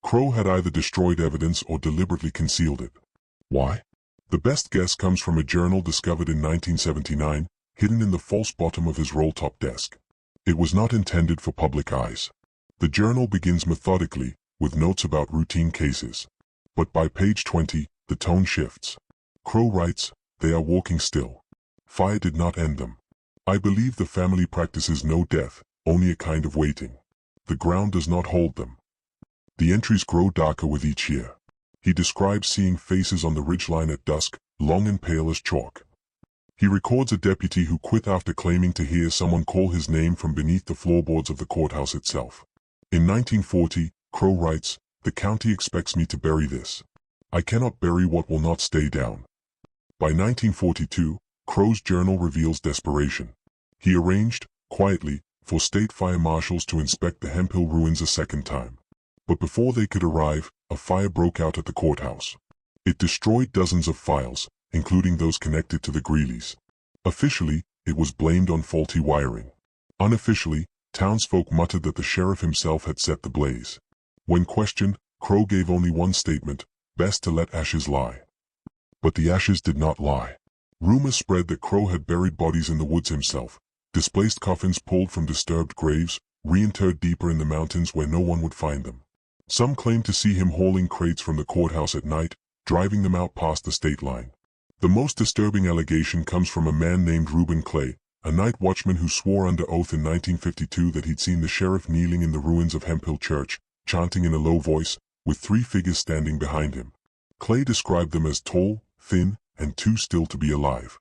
Crowe had either destroyed evidence or deliberately concealed it. Why? The best guess comes from a journal discovered in 1979, hidden in the false bottom of his roll-top desk. It was not intended for public eyes. The journal begins methodically, with notes about routine cases. But by page 20, the tone shifts. Crowe writes, "They are walking still. Fire did not end them. I believe the family practices no death, only a kind of waiting. The ground does not hold them." The entries grow darker with each year. He describes seeing faces on the ridgeline at dusk, long and pale as chalk. He records a deputy who quit after claiming to hear someone call his name from beneath the floorboards of the courthouse itself. In 1940, Crowe writes, "The county expects me to bury this. I cannot bury what will not stay down." By 1942, Crowe's journal reveals desperation. He arranged, quietly, for state fire marshals to inspect the Hemphill ruins a second time. But before they could arrive, a fire broke out at the courthouse. It destroyed dozens of files, including those connected to the Greeleys. Officially, it was blamed on faulty wiring. Unofficially, townsfolk muttered that the sheriff himself had set the blaze. When questioned, Crowe gave only one statement: best to let ashes lie. But the ashes did not lie. Rumors spread that Crowe had buried bodies in the woods himself, displaced coffins pulled from disturbed graves, reinterred deeper in the mountains where no one would find them. Some claimed to see him hauling crates from the courthouse at night, driving them out past the state line. The most disturbing allegation comes from a man named Reuben Clay, a night watchman who swore under oath in 1952 that he'd seen the sheriff kneeling in the ruins of Hemphill Church, chanting in a low voice, with three figures standing behind him. Clay described them as tall, thin, and too still to be alive.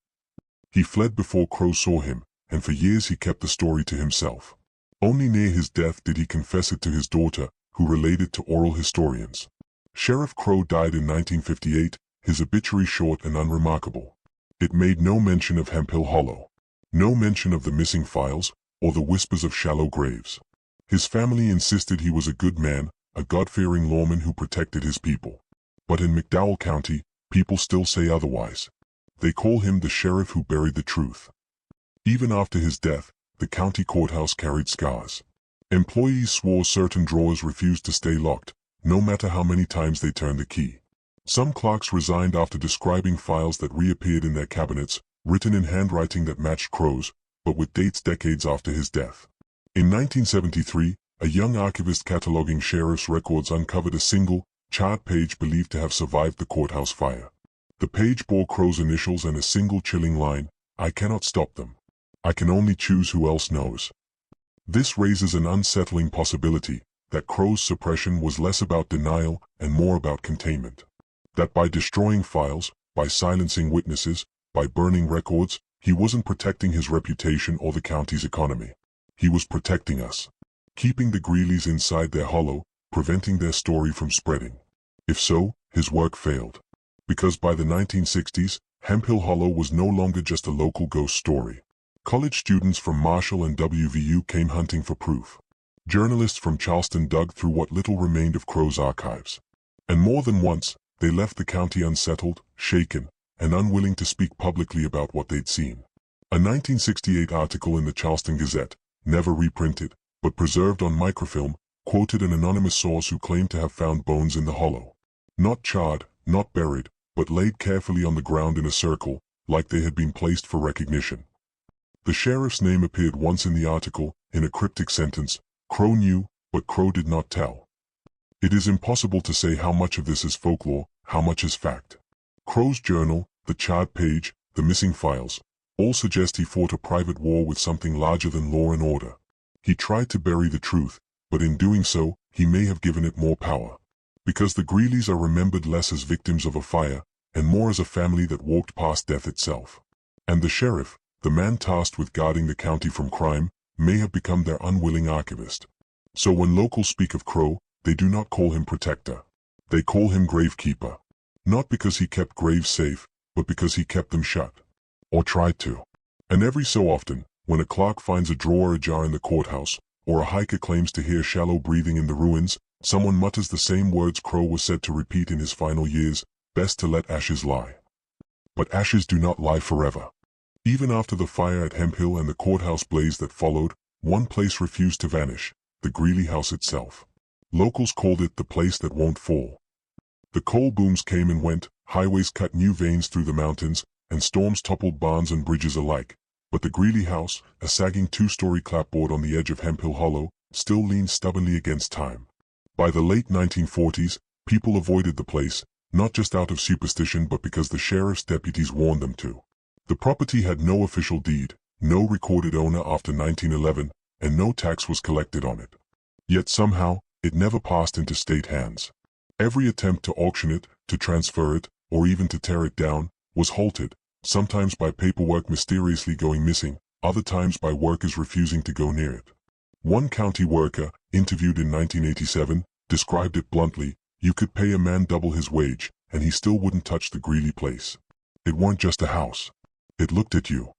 He fled before Crowe saw him, and for years he kept the story to himself. Only near his death did he confess it to his daughter, who relayed it to oral historians. Sheriff Crowe died in 1958, his obituary short and unremarkable. It made no mention of Hemphill Hollow. No mention of the missing files, or the whispers of shallow graves. His family insisted he was a good man, a God-fearing lawman who protected his people. But in McDowell County, people still say otherwise. They call him the sheriff who buried the truth. Even after his death, the county courthouse carried scars. Employees swore certain drawers refused to stay locked, no matter how many times they turned the key. Some clerks resigned after describing files that reappeared in their cabinets, written in handwriting that matched Crow's, but with dates decades after his death. In 1973, a young archivist cataloging sheriff's records uncovered a single, charred page believed to have survived the courthouse fire. The page bore Crow's initials and a single chilling line, "I cannot stop them. I can only choose who else knows." This raises an unsettling possibility, that Crow's suppression was less about denial and more about containment. That by destroying files, by silencing witnesses, by burning records, he wasn't protecting his reputation or the county's economy. He was protecting us. Keeping the Greeleys inside their hollow, preventing their story from spreading. If so, his work failed. Because by the 1960s, Hemphill Hollow was no longer just a local ghost story. College students from Marshall and WVU came hunting for proof. Journalists from Charleston dug through what little remained of Crow's archives. And more than once, they left the county unsettled, shaken, and unwilling to speak publicly about what they'd seen. A 1968 article in the Charleston Gazette, never reprinted, but preserved on microfilm, quoted an anonymous source who claimed to have found bones in the hollow. Not charred, not buried, but laid carefully on the ground in a circle, like they had been placed for recognition. The sheriff's name appeared once in the article, in a cryptic sentence, "Crow knew, but Crow did not tell." It is impossible to say how much of this is folklore, how much is fact. Crow's journal, the charred page, the missing files, all suggest he fought a private war with something larger than law and order. He tried to bury the truth, but in doing so, he may have given it more power. Because the Greeleys are remembered less as victims of a fire, and more as a family that walked past death itself. And the sheriff, the man tasked with guarding the county from crime, may have become their unwilling archivist. So when locals speak of Crow, they do not call him protector. They call him gravekeeper. Not because he kept graves safe, but because he kept them shut. Or tried to. And every so often, when a clerk finds a drawer ajar in the courthouse, or a hiker claims to hear shallow breathing in the ruins, someone mutters the same words Crow was said to repeat in his final years, "Best to let ashes lie." But ashes do not lie forever. Even after the fire at Hemphill and the courthouse blaze that followed, one place refused to vanish, the Greeley house itself. Locals called it the place that won't fall. The coal booms came and went, highways cut new veins through the mountains, and storms toppled barns and bridges alike. But the Greeley house, a sagging two-story clapboard on the edge of Hemphill Hollow, still leaned stubbornly against time. By the late 1940s, people avoided the place, not just out of superstition but because the sheriff's deputies warned them to. The property had no official deed, no recorded owner after 1911, and no tax was collected on it. Yet somehow, it never passed into state hands. Every attempt to auction it, to transfer it, or even to tear it down, was halted, sometimes by paperwork mysteriously going missing, other times by workers refusing to go near it. One county worker, interviewed in 1987, described it bluntly: "You could pay a man double his wage, and he still wouldn't touch the Greeley place. It weren't just a house. It looked at you."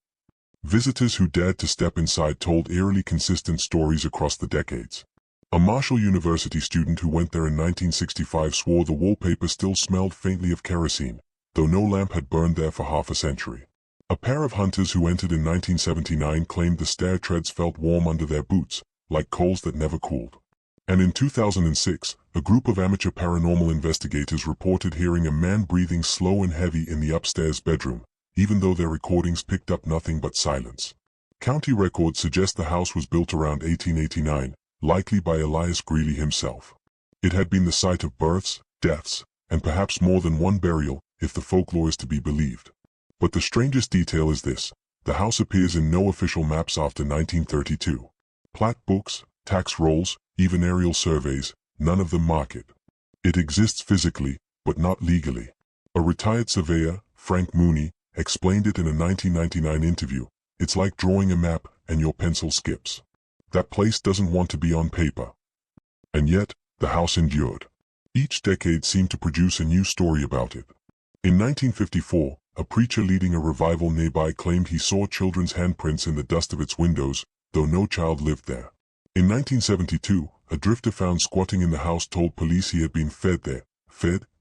Visitors who dared to step inside told eerily consistent stories across the decades. A Marshall University student who went there in 1965 swore the wallpaper still smelled faintly of kerosene, though no lamp had burned there for half a century. A pair of hunters who entered in 1979 claimed the stair treads felt warm under their boots, like coals that never cooled. And in 2006, a group of amateur paranormal investigators reported hearing a man breathing slow and heavy in the upstairs bedroom, even though their recordings picked up nothing but silence. County records suggest the house was built around 1889, likely by Elias Greeley himself. It had been the site of births, deaths, and perhaps more than one burial, if the folklore is to be believed. But the strangest detail is this: the house appears in no official maps after 1932. Plat books, tax rolls, even aerial surveys, none of them mark it. It exists physically, but not legally. A retired surveyor, Frank Mooney, explained it in a 1999 interview: "It's like drawing a map, and your pencil skips. That place doesn't want to be on paper." And yet, the house endured. Each decade seemed to produce a new story about it. In 1954, a preacher leading a revival nearby claimed he saw children's handprints in the dust of its windows, though no child lived there. In 1972, a drifter found squatting in the house told police he had been fed there,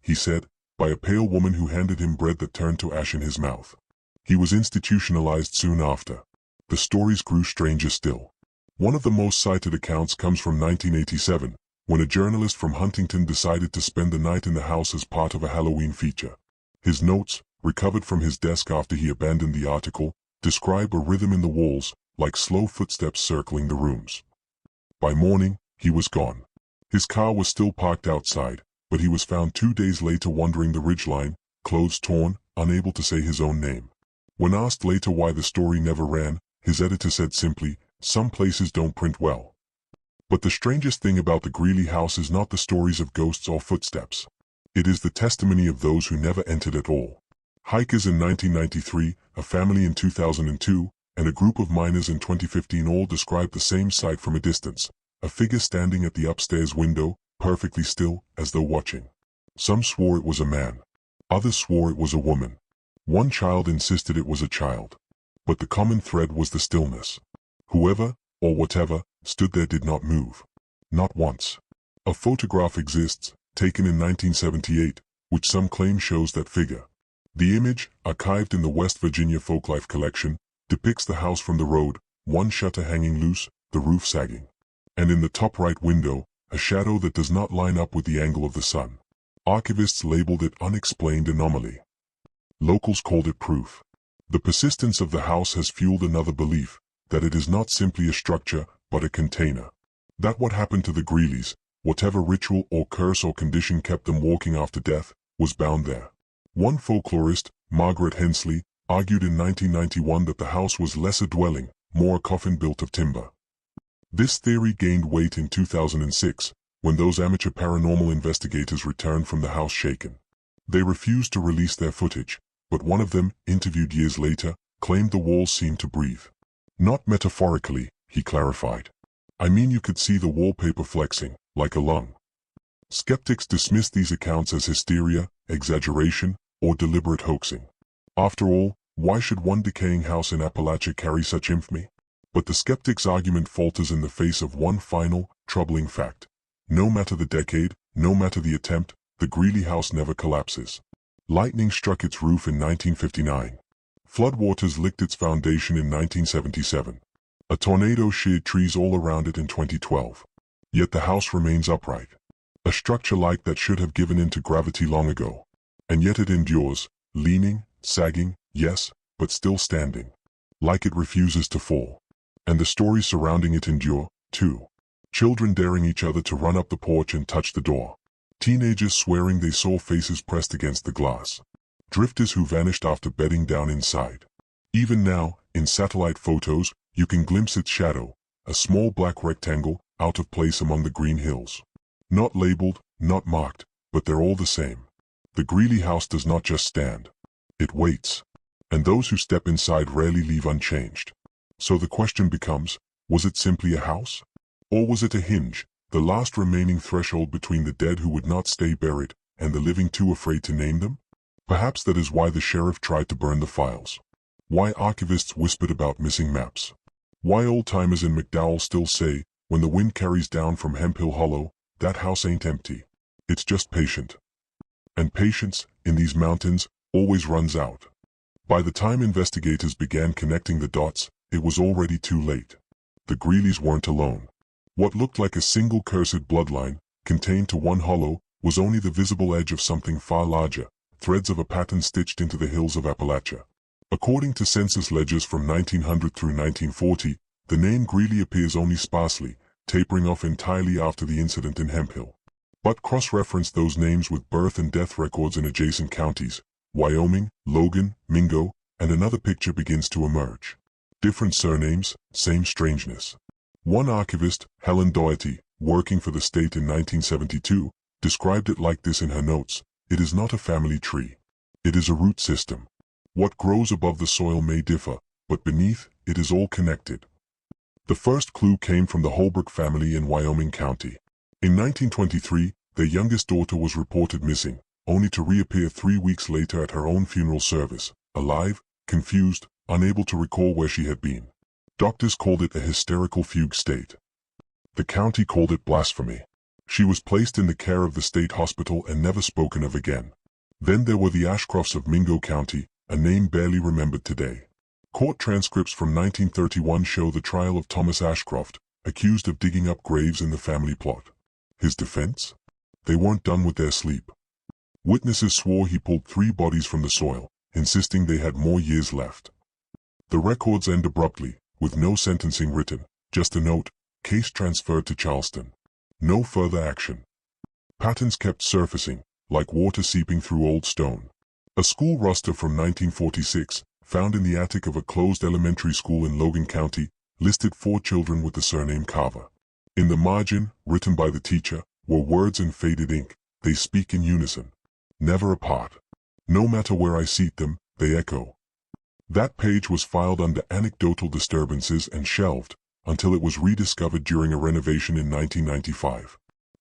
he said, by a pale woman who handed him bread that turned to ash in his mouth. He was institutionalized soon after. The stories grew stranger still. One of the most cited accounts comes from 1987, when a journalist from Huntington decided to spend the night in the house as part of a Halloween feature. His notes, recovered from his desk after he abandoned the article, describe a rhythm in the walls, like slow footsteps circling the rooms. By morning, he was gone. His car was still parked outside, but he was found 2 days later wandering the ridgeline, clothes torn, unable to say his own name. When asked later why the story never ran, his editor said simply, "Some places don't print well." But the strangest thing about the Greeley house is not the stories of ghosts or footsteps. It is the testimony of those who never entered at all. Hikers in 1993, a family in 2002, and a group of miners in 2015 all described the same sight from a distance, a figure standing at the upstairs window, perfectly still, as though watching. Some swore it was a man. Others swore it was a woman. One child insisted it was a child. But the common thread was the stillness. Whoever, or whatever, stood there did not move. Not once. A photograph exists, taken in 1978, which some claim shows that figure. The image, archived in the West Virginia Folklife collection, depicts the house from the road, one shutter hanging loose, the roof sagging. And in the top right window, a shadow that does not line up with the angle of the sun. Archivists labeled it unexplained anomaly. Locals called it proof. The persistence of the house has fueled another belief, that it is not simply a structure, but a container. That what happened to the Greeleys, whatever ritual or curse or condition kept them walking after death, was bound there. One folklorist, Margaret Hensley, argued in 1991 that the house was less a dwelling, more a coffin built of timber. This theory gained weight in 2006, when those amateur paranormal investigators returned from the house shaken. They refused to release their footage, but one of them, interviewed years later, claimed the walls seemed to breathe. Not metaphorically, he clarified. I mean you could see the wallpaper flexing, like a lung. Skeptics dismissed these accounts as hysteria, exaggeration, or deliberate hoaxing. After all, why should one decaying house in Appalachia carry such infamy? But the skeptic's argument falters in the face of one final, troubling fact. No matter the decade, no matter the attempt, the Greeley house never collapses. Lightning struck its roof in 1959. Floodwaters licked its foundation in 1977. A tornado sheared trees all around it in 2012. Yet the house remains upright. A structure like that should have given in to gravity long ago. And yet it endures, leaning, sagging, yes, but still standing. Like it refuses to fall. And the stories surrounding it endure, too. Children daring each other to run up the porch and touch the door. Teenagers swearing they saw faces pressed against the glass. Drifters who vanished after bedding down inside. Even now, in satellite photos, you can glimpse its shadow, a small black rectangle, out of place among the green hills. Not labeled, not marked, but they're all the same. The Greeley house does not just stand. It waits. And those who step inside rarely leave unchanged. So the question becomes, was it simply a house? Or was it a hinge, the last remaining threshold between the dead who would not stay buried, and the living too afraid to name them? Perhaps that is why the sheriff tried to burn the files. Why archivists whispered about missing maps. Why old-timers in McDowell still say, when the wind carries down from Hemphill Hollow, that house ain't empty. It's just patient. And patience, in these mountains, always runs out. By the time investigators began connecting the dots, it was already too late. The Greeleys weren't alone. What looked like a single cursed bloodline, contained to one hollow, was only the visible edge of something far larger, threads of a pattern stitched into the hills of Appalachia. According to census ledgers from 1900 through 1940, the name Greeley appears only sparsely, tapering off entirely after the incident in Hemphill. But cross-reference those names with birth and death records in adjacent counties, Wyoming, Logan, Mingo, and another picture begins to emerge. Different surnames, same strangeness. One archivist, Helen Doherty, working for the state in 1972, described it like this in her notes: it is not a family tree. It is a root system. What grows above the soil may differ, but beneath, it is all connected. The first clue came from the Holbrook family in Wyoming County. In 1923, their youngest daughter was reported missing, only to reappear 3 weeks later at her own funeral service, alive, confused, unable to recall where she had been. Doctors called it a hysterical fugue state. The county called it blasphemy. She was placed in the care of the state hospital and never spoken of again. Then there were the Ashcrofts of Mingo County, a name barely remembered today. Court transcripts from 1931 show the trial of Thomas Ashcroft, accused of digging up graves in the family plot. His defense? They weren't done with their sleep. Witnesses swore he pulled 3 bodies from the soil, insisting they had more years left. The records end abruptly, with no sentencing written, just a note, case transferred to Charleston. No further action. Patterns kept surfacing, like water seeping through old stone. A school roster from 1946, found in the attic of a closed elementary school in Logan County, listed 4 children with the surname Carver. In the margin, written by the teacher, were words in faded ink. They speak in unison, never apart. No matter where I seat them, they echo. That page was filed under anecdotal disturbances and shelved, until it was rediscovered during a renovation in 1995.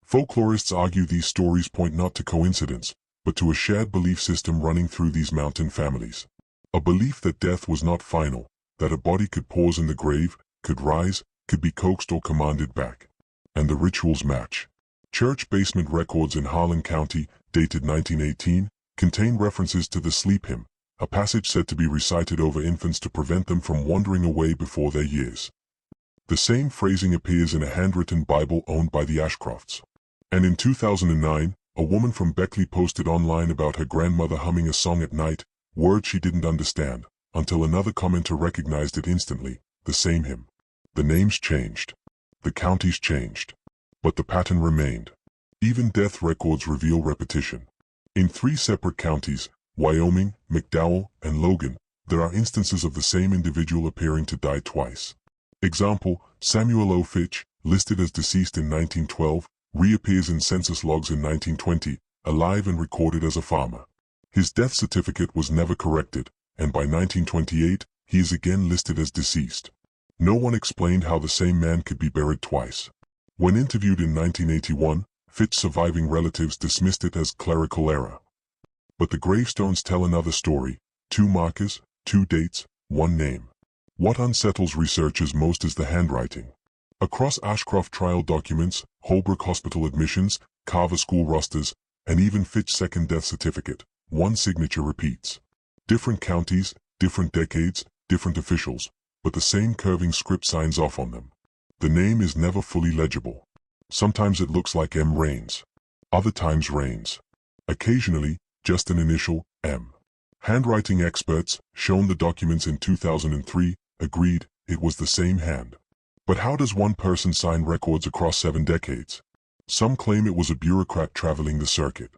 Folklorists argue these stories point not to coincidence, but to a shared belief system running through these mountain families. A belief that death was not final, that a body could pause in the grave, could rise, could be coaxed or commanded back. And the rituals match. Church basement records in Harlan County, dated 1918, contain references to the sleep hymn, a passage said to be recited over infants to prevent them from wandering away before their years. The same phrasing appears in a handwritten Bible owned by the Ashcrofts. And in 2009, a woman from Beckley posted online about her grandmother humming a song at night, words she didn't understand, until another commenter recognized it instantly, the same hymn. The names changed. The counties changed. But the pattern remained. Even death records reveal repetition. In 3 separate counties, Wyoming, McDowell, and Logan, there are instances of the same individual appearing to die twice. Example, Samuel O. Fitch, listed as deceased in 1912, reappears in census logs in 1920, alive and recorded as a farmer. His death certificate was never corrected, and by 1928, he is again listed as deceased. No one explained how the same man could be buried twice. When interviewed in 1981, Fitch's surviving relatives dismissed it as clerical error. But the gravestones tell another story: 2 markers, 2 dates, 1 name. What unsettles researchers most is the handwriting. Across Ashcroft trial documents, Holbrook Hospital admissions, Carver school rosters, and even Fitch's second death certificate, 1 signature repeats. Different counties, different decades, different officials, but the same curving script signs off on them. The name is never fully legible. Sometimes it looks like M. Rains. Other times Rains. Occasionally, just an initial, M. Handwriting experts, shown the documents in 2003, agreed it was the same hand. But how does one person sign records across 7 decades? Some claim it was a bureaucrat traveling the circuit.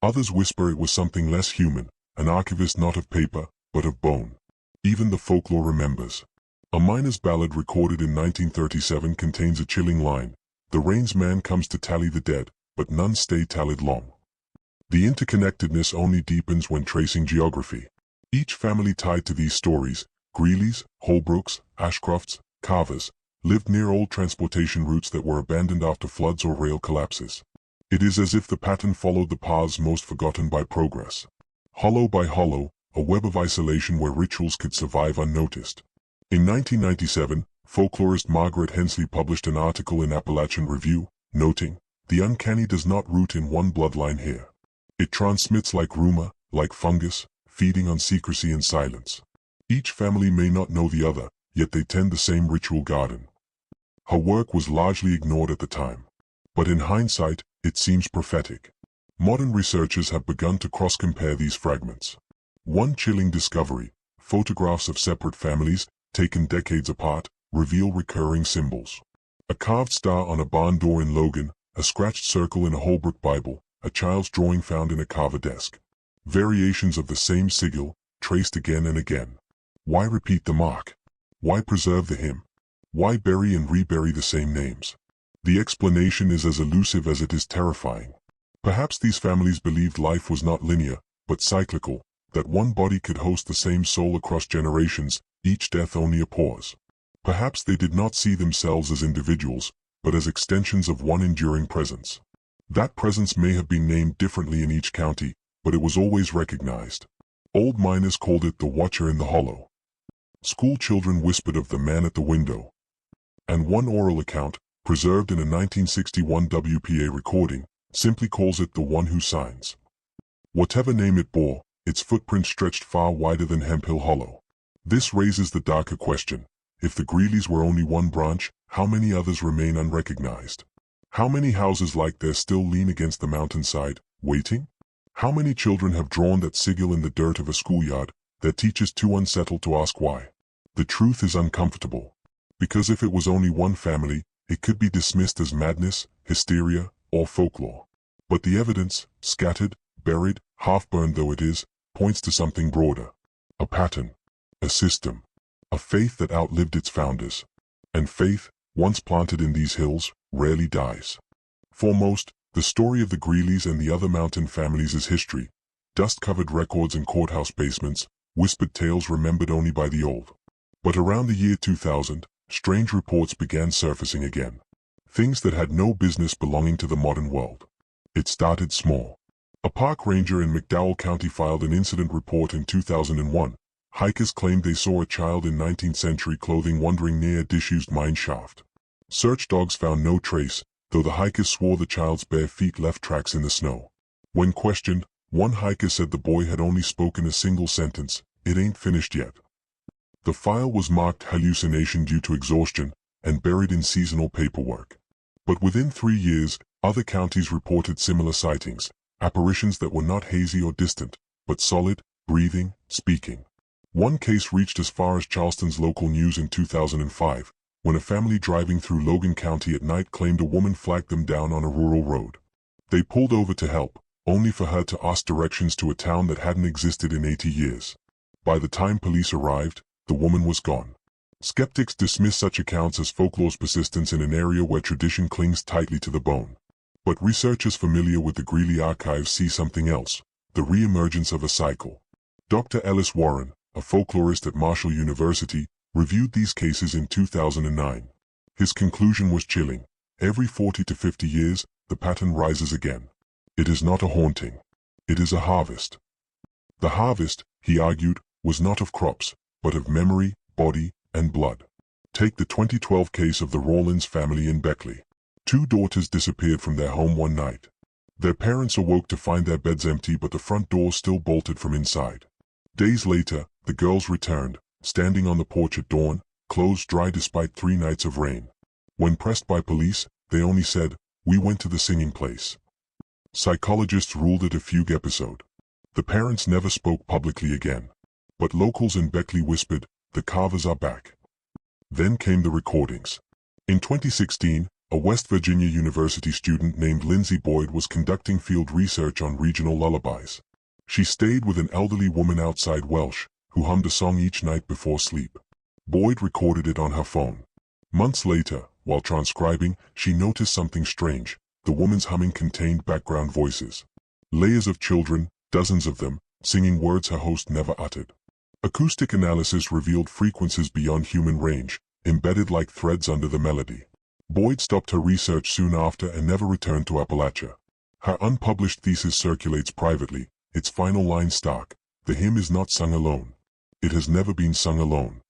Others whisper it was something less human, an archivist not of paper, but of bone. Even the folklore remembers. A miner's ballad recorded in 1937 contains a chilling line: "The Rains man comes to tally the dead, but none stay tallied long." The interconnectedness only deepens when tracing geography. Each family tied to these stories, Greeley's, Holbrooks, Ashcrofts, Carvers, lived near old transportation routes that were abandoned after floods or rail collapses. It is as if the pattern followed the paths most forgotten by progress. Hollow by hollow, a web of isolation where rituals could survive unnoticed. In 1997, folklorist Margaret Hensley published an article in Appalachian Review, noting, "The uncanny does not root in one bloodline here. It transmits like rumor, like fungus, feeding on secrecy and silence. Each family may not know the other, yet they tend the same ritual garden." Her work was largely ignored at the time. But in hindsight, it seems prophetic. Modern researchers have begun to cross-compare these fragments. One chilling discovery: photographs of separate families, taken decades apart, reveal recurring symbols. A carved star on a barn door in Logan, a scratched circle in a Holbrook Bible, a child's drawing found in a carver desk. Variations of the same sigil, traced again and again. Why repeat the mark? Why preserve the hymn? Why bury and rebury the same names? The explanation is as elusive as it is terrifying. Perhaps these families believed life was not linear, but cyclical, that one body could host the same soul across generations, each death only a pause. Perhaps they did not see themselves as individuals, but as extensions of one enduring presence. That presence may have been named differently in each county, but it was always recognized. Old miners called it the Watcher in the Hollow. School children whispered of the man at the window. And one oral account, preserved in a 1961 WPA recording, simply calls it the one who signs. Whatever name it bore, its footprint stretched far wider than Hemp Hill Hollow. This raises the darker question: if the Greeleys were only one branch, How many others remain unrecognized? How many houses like theirs still lean against the mountainside, waiting? How many children have drawn that sigil in the dirt of a schoolyard, their teachers too unsettled to ask why? The truth is uncomfortable. Because if it was only one family, it could be dismissed as madness, hysteria, or folklore. But the evidence, scattered, buried, half-burned though it is, points to something broader. A pattern. A system. A faith that outlived its founders. And faith, once planted in these hills, rarely dies. For most, the story of the Greelys and the other mountain families is history. Dust-covered records in courthouse basements, whispered tales remembered only by the old. But around the year 2000, strange reports began surfacing again. Things that had no business belonging to the modern world. It started small. A park ranger in McDowell County filed an incident report in 2001. Hikers claimed they saw a child in 19th century clothing wandering near a disused mine shaft. Search dogs found no trace, though the hikers swore the child's bare feet left tracks in the snow. When questioned, one hiker said the boy had only spoken a single sentence, "It ain't finished yet." The file was marked hallucination due to exhaustion and buried in seasonal paperwork. But within 3 years, other counties reported similar sightings, apparitions that were not hazy or distant, but solid, breathing, speaking. One case reached as far as Charleston's local news in 2005, when a family driving through Logan County at night claimed a woman flagged them down on a rural road. They pulled over to help, only for her to ask directions to a town that hadn't existed in 80 years. By the time police arrived, the woman was gone. Skeptics dismiss such accounts as folklore's persistence in an area where tradition clings tightly to the bone. But researchers familiar with the Greeley archives see something else, the re-emergence of a cycle. Dr. Ellis Warren, a folklorist at Marshall University, reviewed these cases in 2009. His conclusion was chilling. Every 40 to 50 years, the pattern rises again. It is not a haunting. It is a harvest. The harvest, he argued, was not of crops, but of memory, body, and blood. Take the 2012 case of the Rawlins family in Beckley. 2 daughters disappeared from their home one night. Their parents awoke to find their beds empty but the front door still bolted from inside. Days later, the girls returned, standing on the porch at dawn, clothes dry despite 3 nights of rain. When pressed by police, they only said, "We went to the singing place." Psychologists ruled it a fugue episode. The parents never spoke publicly again. But locals in Beckley whispered, "The Carvers are back." Then came the recordings. In 2016, a West Virginia University student named Lindsay Boyd was conducting field research on regional lullabies. She stayed with an elderly woman outside Welsh, who hummed a song each night before sleep. Boyd recorded it on her phone. Months later, while transcribing, she noticed something strange. The woman's humming contained background voices. Layers of children, dozens of them, singing words her host never uttered. Acoustic analysis revealed frequencies beyond human range, embedded like threads under the melody. Boyd stopped her research soon after and never returned to Appalachia. Her unpublished thesis circulates privately, its final line stark: "The hymn is not sung alone. It has never been sung alone."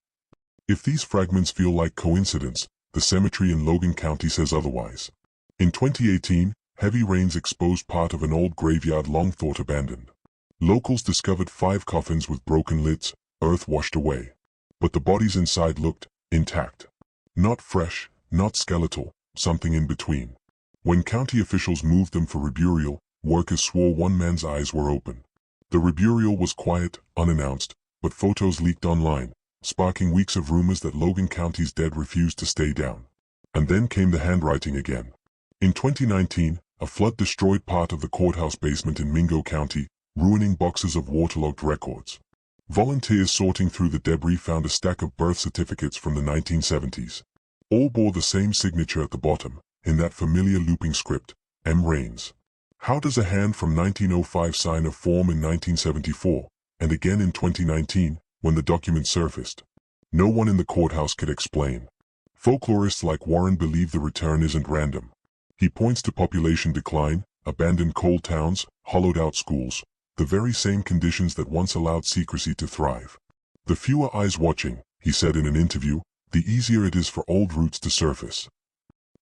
If these fragments feel like coincidence, the cemetery in Logan County says otherwise. In 2018, heavy rains exposed part of an old graveyard long thought abandoned. Locals discovered 5 coffins with broken lids, earth washed away. But the bodies inside looked intact. Not fresh, not skeletal, something in between. When county officials moved them for reburial, workers swore one man's eyes were open. The reburial was quiet, unannounced, but photos leaked online, sparking weeks of rumors that Logan County's dead refused to stay down. And then came the handwriting again. In 2019, a flood destroyed part of the courthouse basement in Mingo County, ruining boxes of waterlogged records. Volunteers sorting through the debris found a stack of birth certificates from the 1970s. All bore the same signature at the bottom, in that familiar looping script, M. Raines. How does a hand from 1905 sign a form in 1974, and again in 2019, when the document surfaced? No one in the courthouse could explain. Folklorists like Warren believe the return isn't random. He points to population decline, abandoned coal towns, hollowed-out schools, the very same conditions that once allowed secrecy to thrive. "The fewer eyes watching," he said in an interview, "the easier it is for old roots to surface."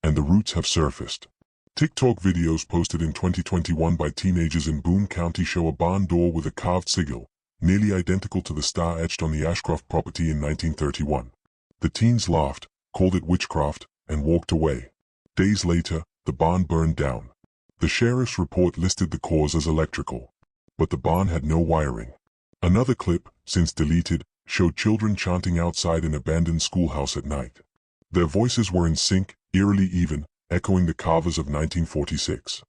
And the roots have surfaced. TikTok videos posted in 2021 by teenagers in Boone County show a barn door with a carved sigil, nearly identical to the star etched on the Ashcroft property in 1931. The teens laughed, called it witchcraft, and walked away. Days later, the barn burned down. The sheriff's report listed the cause as electrical, but the barn had no wiring. Another clip, since deleted, showed children chanting outside an abandoned schoolhouse at night. Their voices were in sync, eerily even, echoing the Carvers of 1946.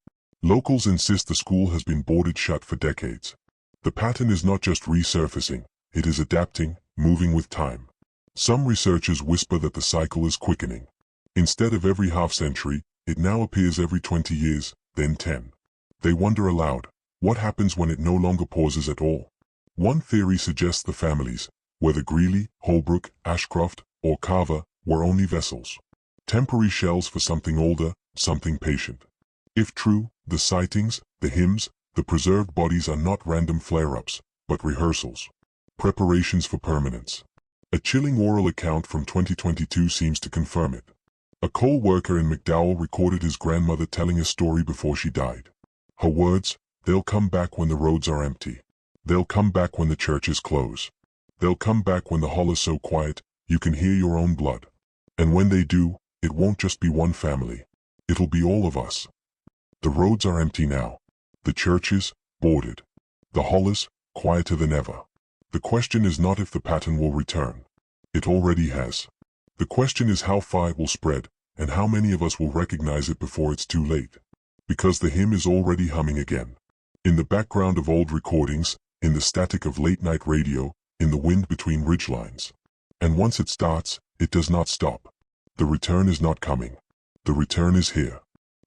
Locals insist the school has been boarded shut for decades. The pattern is not just resurfacing, it is adapting, moving with time. Some researchers whisper that the cycle is quickening. Instead of every half-century, it now appears every 20 years, then 10. They wonder aloud, what happens when it no longer pauses at all? One theory suggests the families, whether Greeley, Holbrook, Ashcroft, or Carver, were only vessels. Temporary shells for something older, something patient. If true, the sightings, the hymns, the preserved bodies are not random flare-ups, but rehearsals. Preparations for permanence. A chilling oral account from 2022 seems to confirm it. A coal worker in McDowell recorded his grandmother telling a story before she died. Her words, "They'll come back when the roads are empty. They'll come back when the churches close. They'll come back when the hall is so quiet, you can hear your own blood. And when they do, it won't just be one family. It'll be all of us." The roads are empty now. The churches, boarded. The hall is, quieter than ever. The question is not if the pattern will return. It already has. The question is how far it will spread, and how many of us will recognize it before it's too late. Because the hymn is already humming again. In the background of old recordings, in the static of late-night radio, in the wind between ridgelines. And once it starts, it does not stop. The return is not coming. The return is here.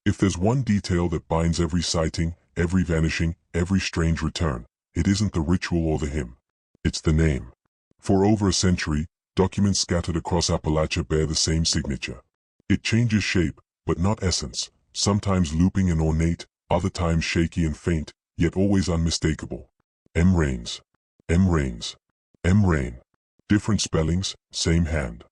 If there's one detail that binds every sighting, every vanishing, every strange return, it isn't the ritual or the hymn. It's the name. For over a century, documents scattered across Appalachia bear the same signature. It changes shape, but not essence, sometimes looping and ornate, other times shaky and faint, yet always unmistakable. M. Rains. M. Rains. M. Rain. Different spellings, same hand.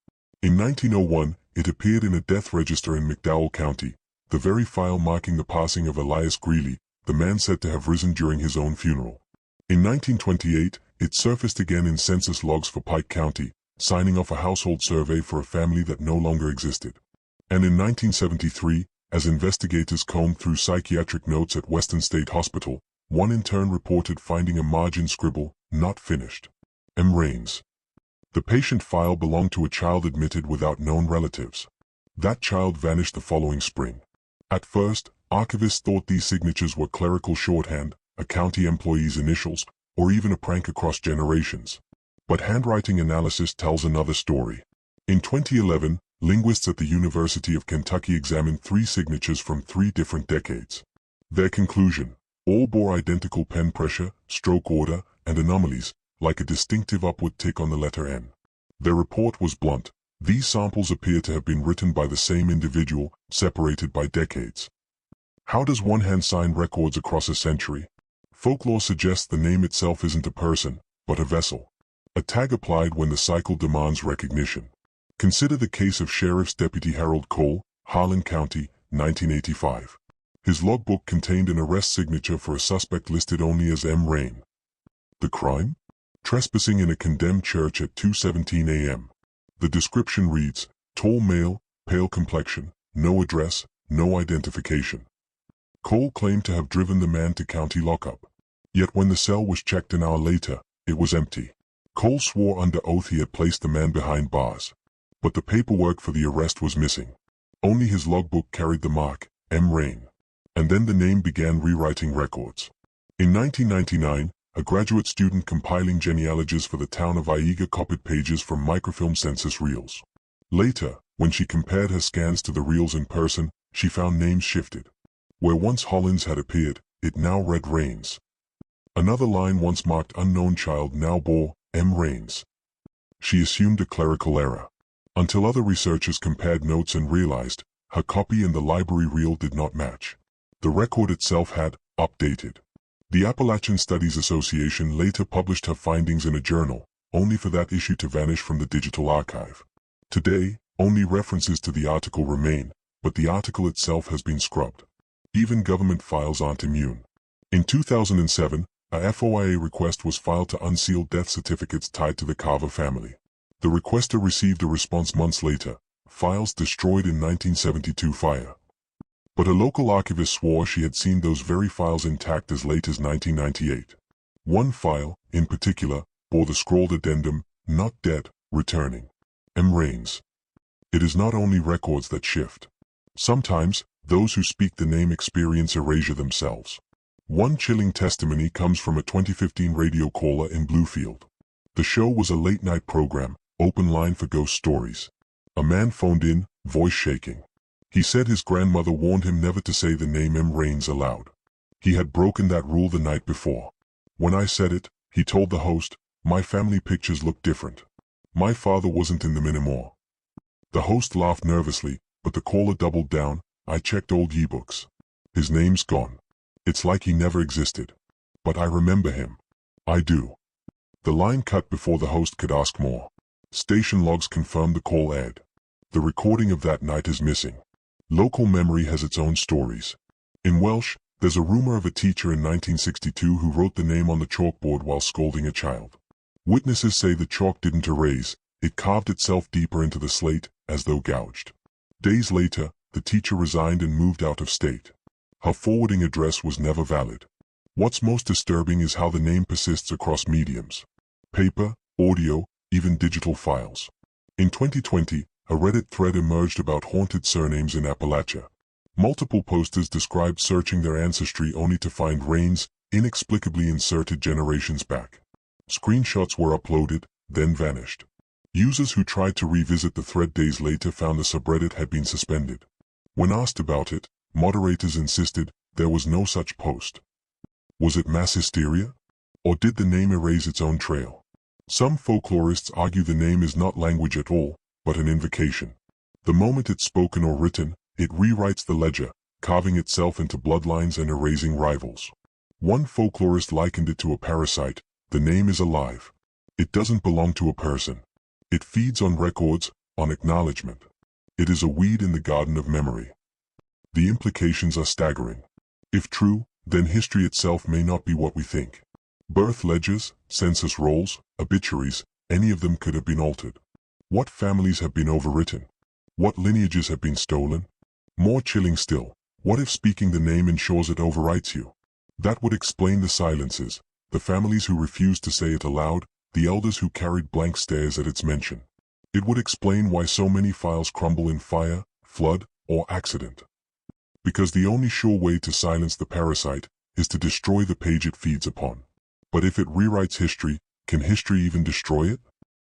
In 1901, it appeared in a death register in McDowell County, the very file marking the passing of Elias Greeley, the man said to have risen during his own funeral. In 1928, it surfaced again in census logs for Pike County, signing off a household survey for a family that no longer existed. And in 1973, as investigators combed through psychiatric notes at Western State Hospital, one in turn reported finding a margin scribble, "Not finished." M. Rains. The patient file belonged to a child admitted without known relatives. That child vanished the following spring. At first, archivists thought these signatures were clerical shorthand, a county employee's initials, or even a prank across generations. But handwriting analysis tells another story. In 2011, linguists at the University of Kentucky examined 3 signatures from 3 different decades. Their conclusion: all bore identical pen pressure, stroke order, and anomalies, like a distinctive upward tick on the letter N. Their report was blunt. These samples appear to have been written by the same individual, separated by decades. How does one hand sign records across a century? Folklore suggests the name itself isn't a person, but a vessel. A tag applied when the cycle demands recognition. Consider the case of Sheriff's Deputy Harold Cole, Harlan County, 1985. His logbook contained an arrest signature for a suspect listed only as M. Rain. The crime? Trespassing in a condemned church at 2:17 a.m. The description reads, tall male, pale complexion, no address, no identification. Cole claimed to have driven the man to county lockup. Yet when the cell was checked an hour later, it was empty. Cole swore under oath he had placed the man behind bars. But the paperwork for the arrest was missing. Only his logbook carried the mark, M. Rain. And then the name began rewriting records. In 1999, a graduate student compiling genealogies for the town of Aiga copied pages from microfilm census reels. Later, when she compared her scans to the reels in person, she found names shifted. Where once Hollins had appeared, it now read Rains. Another line once marked unknown child now bore M. Rains. She assumed a clerical error. Until other researchers compared notes and realized, her copy and the library reel did not match. The record itself had updated. The Appalachian Studies Association later published her findings in a journal, only for that issue to vanish from the digital archive. Today, only references to the article remain, but the article itself has been scrubbed. Even government files aren't immune. In 2007, a FOIA request was filed to unseal death certificates tied to the Carver family. The requester received a response months later, files destroyed in 1972 fire. But a local archivist swore she had seen those very files intact as late as 1998. One file, in particular, bore the scrawled addendum, "Not dead, returning. M. Rains." It is not only records that shift. Sometimes, those who speak the name experience erasure themselves. One chilling testimony comes from a 2015 radio caller in Bluefield. The show was a late-night program, open line for ghost stories. A man phoned in, voice shaking. He said his grandmother warned him never to say the name M. Rains aloud. He had broken that rule the night before. "When I said it," he told the host, "my family pictures looked different. My father wasn't in them anymore." The host laughed nervously, but the caller doubled down, "I checked old yearbooks. His name's gone. It's like he never existed. But I remember him. I do." The line cut before the host could ask more. Station logs confirmed the call aired. The recording of that night is missing. Local memory has its own stories. In Welsh, there's a rumor of a teacher in 1962 who wrote the name on the chalkboard while scolding a child. Witnesses say the chalk didn't erase, it carved itself deeper into the slate, as though gouged. Days later, the teacher resigned and moved out of state. Her forwarding address was never valid. What's most disturbing is how the name persists across mediums. Paper, audio, even digital files. In 2020, a Reddit thread emerged about haunted surnames in Appalachia. Multiple posters described searching their ancestry only to find Rains inexplicably inserted generations back. Screenshots were uploaded, then vanished. Users who tried to revisit the thread days later found the subreddit had been suspended. When asked about it, moderators insisted there was no such post. Was it mass hysteria? Or did the name erase its own trail? Some folklorists argue the name is not language at all, but an invocation. The moment it's spoken or written, it rewrites the ledger, carving itself into bloodlines and erasing rivals. One folklorist likened it to a parasite. The name is alive. It doesn't belong to a person. It feeds on records, on acknowledgement. It is a weed in the garden of memory. The implications are staggering. If true, then history itself may not be what we think. Birth ledgers, census rolls, obituaries, any of them could have been altered. What families have been overwritten? What lineages have been stolen? More chilling still, what if speaking the name ensures it overwrites you? That would explain the silences, the families who refused to say it aloud, the elders who carried blank stares at its mention. It would explain why so many files crumble in fire, flood, or accident. Because the only sure way to silence the parasite is to destroy the page it feeds upon. But if it rewrites history, can history even destroy it?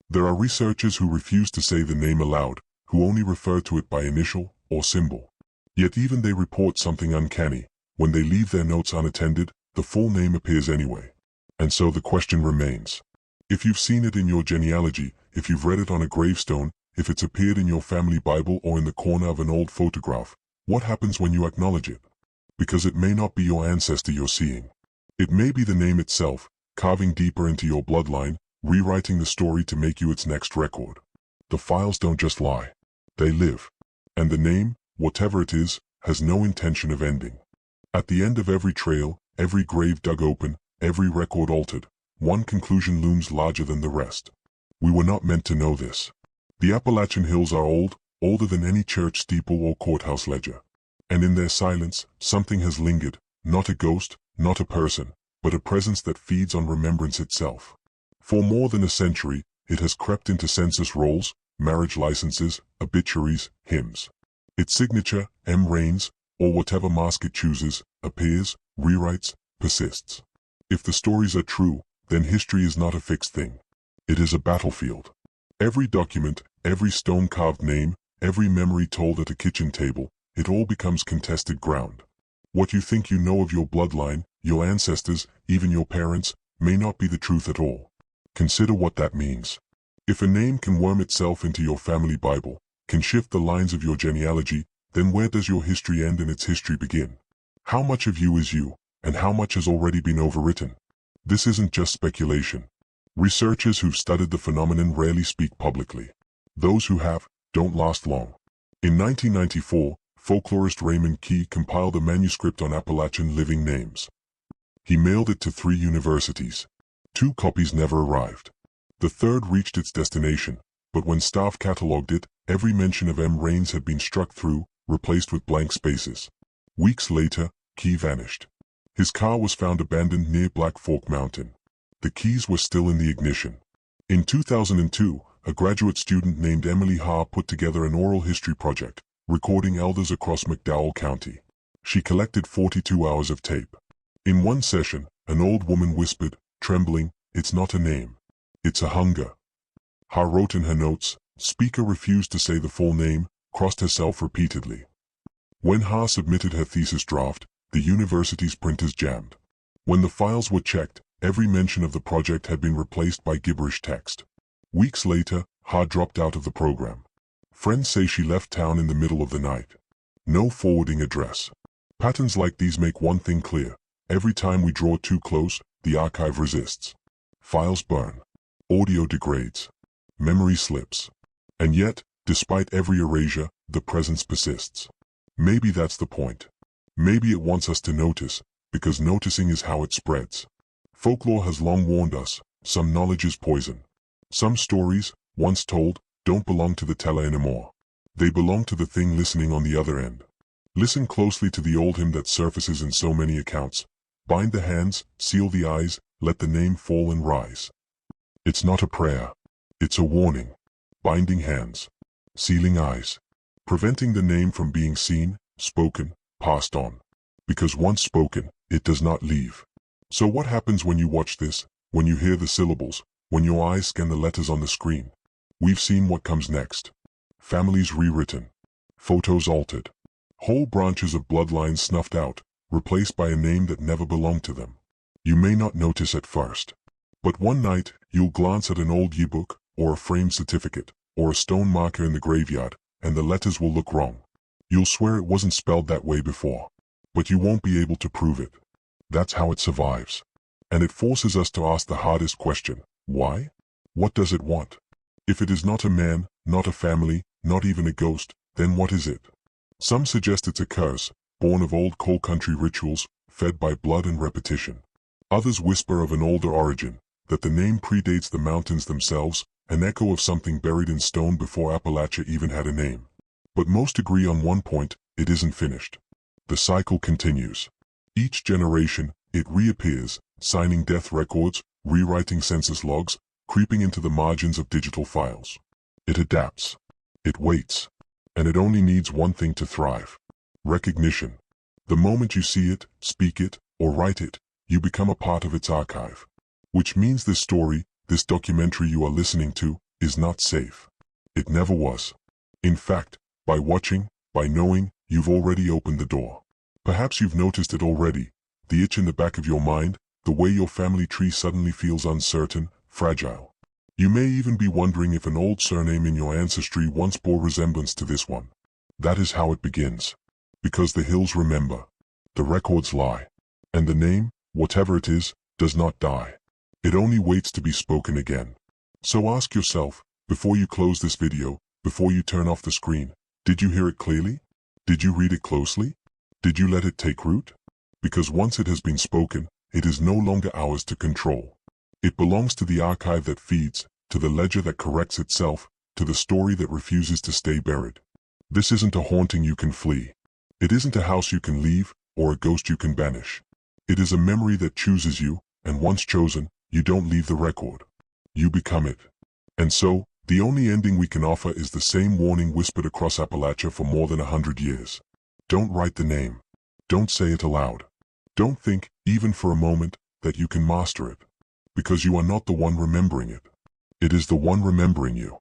There are researchers who refuse to say the name aloud, who only refer to it by initial or symbol. Yet even they report something uncanny. When they leave their notes unattended, the full name appears anyway. And so the question remains. If you've seen it in your genealogy, if you've read it on a gravestone, if it's appeared in your family Bible or in the corner of an old photograph, what happens when you acknowledge it? Because it may not be your ancestor you're seeing. It may be the name itself, carving deeper into your bloodline, rewriting the story to make you its next record. The files don't just lie. They live. And the name, whatever it is, has no intention of ending. At the end of every trail, every grave dug open, every record altered, one conclusion looms larger than the rest. We were not meant to know this. The Appalachian hills are old, older than any church steeple or courthouse ledger. And in their silence, something has lingered, not a ghost, not a person, but a presence that feeds on remembrance itself. For more than a century, it has crept into census rolls, marriage licenses, obituaries, hymns. Its signature, M. Rains, or whatever mask it chooses, appears, rewrites, persists. If the stories are true, then history is not a fixed thing. It is a battlefield. Every document, every stone-carved name, every memory told at a kitchen table, it all becomes contested ground. What you think you know of your bloodline, your ancestors, even your parents, may not be the truth at all. Consider what that means. If a name can worm itself into your family Bible, can shift the lines of your genealogy, then where does your history end and its history begin? How much of you is you, and how much has already been overwritten? This isn't just speculation. Researchers who've studied the phenomenon rarely speak publicly. Those who have, don't last long. In 1994, folklorist Raymond Key compiled a manuscript on Appalachian living names. He mailed it to 3 universities. 2 copies never arrived. The third reached its destination, but when staff catalogued it, every mention of M. Raines had been struck through, replaced with blank spaces. Weeks later, Key vanished. His car was found abandoned near Black Fork Mountain. The keys were still in the ignition. In 2002, a graduate student named Emily Ha put together an oral history project, recording elders across McDowell County. She collected 42 hours of tape. In one session, an old woman whispered, trembling, "It's not a name. It's a hunger." Ha wrote in her notes, "Speaker refused to say the full name, crossed herself repeatedly." When Ha submitted her thesis draft, the university's printers jammed. When the files were checked, every mention of the project had been replaced by gibberish text. Weeks later, Ha dropped out of the program. Friends say she left town in the middle of the night. No forwarding address. Patterns like these make one thing clear. Every time we draw too close, the archive resists. Files burn. Audio degrades. Memory slips. And yet, despite every erasure, the presence persists. Maybe that's the point. Maybe it wants us to notice, because noticing is how it spreads. Folklore has long warned us, some knowledge is poison. Some stories, once told, don't belong to the teller anymore. They belong to the thing listening on the other end. Listen closely to the old hymn that surfaces in so many accounts. Bind the hands, seal the eyes, let the name fall and rise. It's not a prayer. It's a warning. Binding hands. Sealing eyes. Preventing the name from being seen, spoken, passed on. Because once spoken, it does not leave. So what happens when you watch this, when you hear the syllables, when your eyes scan the letters on the screen? We've seen what comes next. Families rewritten. Photos altered. Whole branches of bloodlines snuffed out, replaced by a name that never belonged to them. You may not notice at first. But one night, you'll glance at an old yearbook, or a framed certificate, or a stone marker in the graveyard, and the letters will look wrong. You'll swear it wasn't spelled that way before. But you won't be able to prove it. That's how it survives. And it forces us to ask the hardest question. Why? What does it want? If it is not a man, not a family, not even a ghost, then what is it? Some suggest it's a curse, born of old coal country rituals, fed by blood and repetition. Others whisper of an older origin, that the name predates the mountains themselves, an echo of something buried in stone before Appalachia even had a name. But most agree on one point, it isn't finished. The cycle continues. Each generation, it reappears, signing death records, rewriting census logs, creeping into the margins of digital files. It adapts. It waits. And it only needs one thing to thrive. Recognition. The moment you see it, speak it, or write it, you become a part of its archive. Which means this story, this documentary you are listening to, is not safe. It never was. In fact, by watching, by knowing, you've already opened the door. Perhaps you've noticed it already, the itch in the back of your mind, the way your family tree suddenly feels uncertain, fragile. You may even be wondering if an old surname in your ancestry once bore resemblance to this one. That is how it begins. Because the hills remember. The records lie. And the name, whatever it is, does not die. It only waits to be spoken again. So ask yourself, before you close this video, before you turn off the screen, did you hear it clearly? Did you read it closely? Did you let it take root? Because once it has been spoken, it is no longer ours to control. It belongs to the archive that feeds, to the ledger that corrects itself, to the story that refuses to stay buried. This isn't a haunting you can flee. It isn't a house you can leave, or a ghost you can banish. It is a memory that chooses you, and once chosen, you don't leave the record. You become it. And so, the only ending we can offer is the same warning whispered across Appalachia for more than 100 years. Don't write the name. Don't say it aloud. Don't think, even for a moment, that you can master it. Because you are not the one remembering it. It is the one remembering you.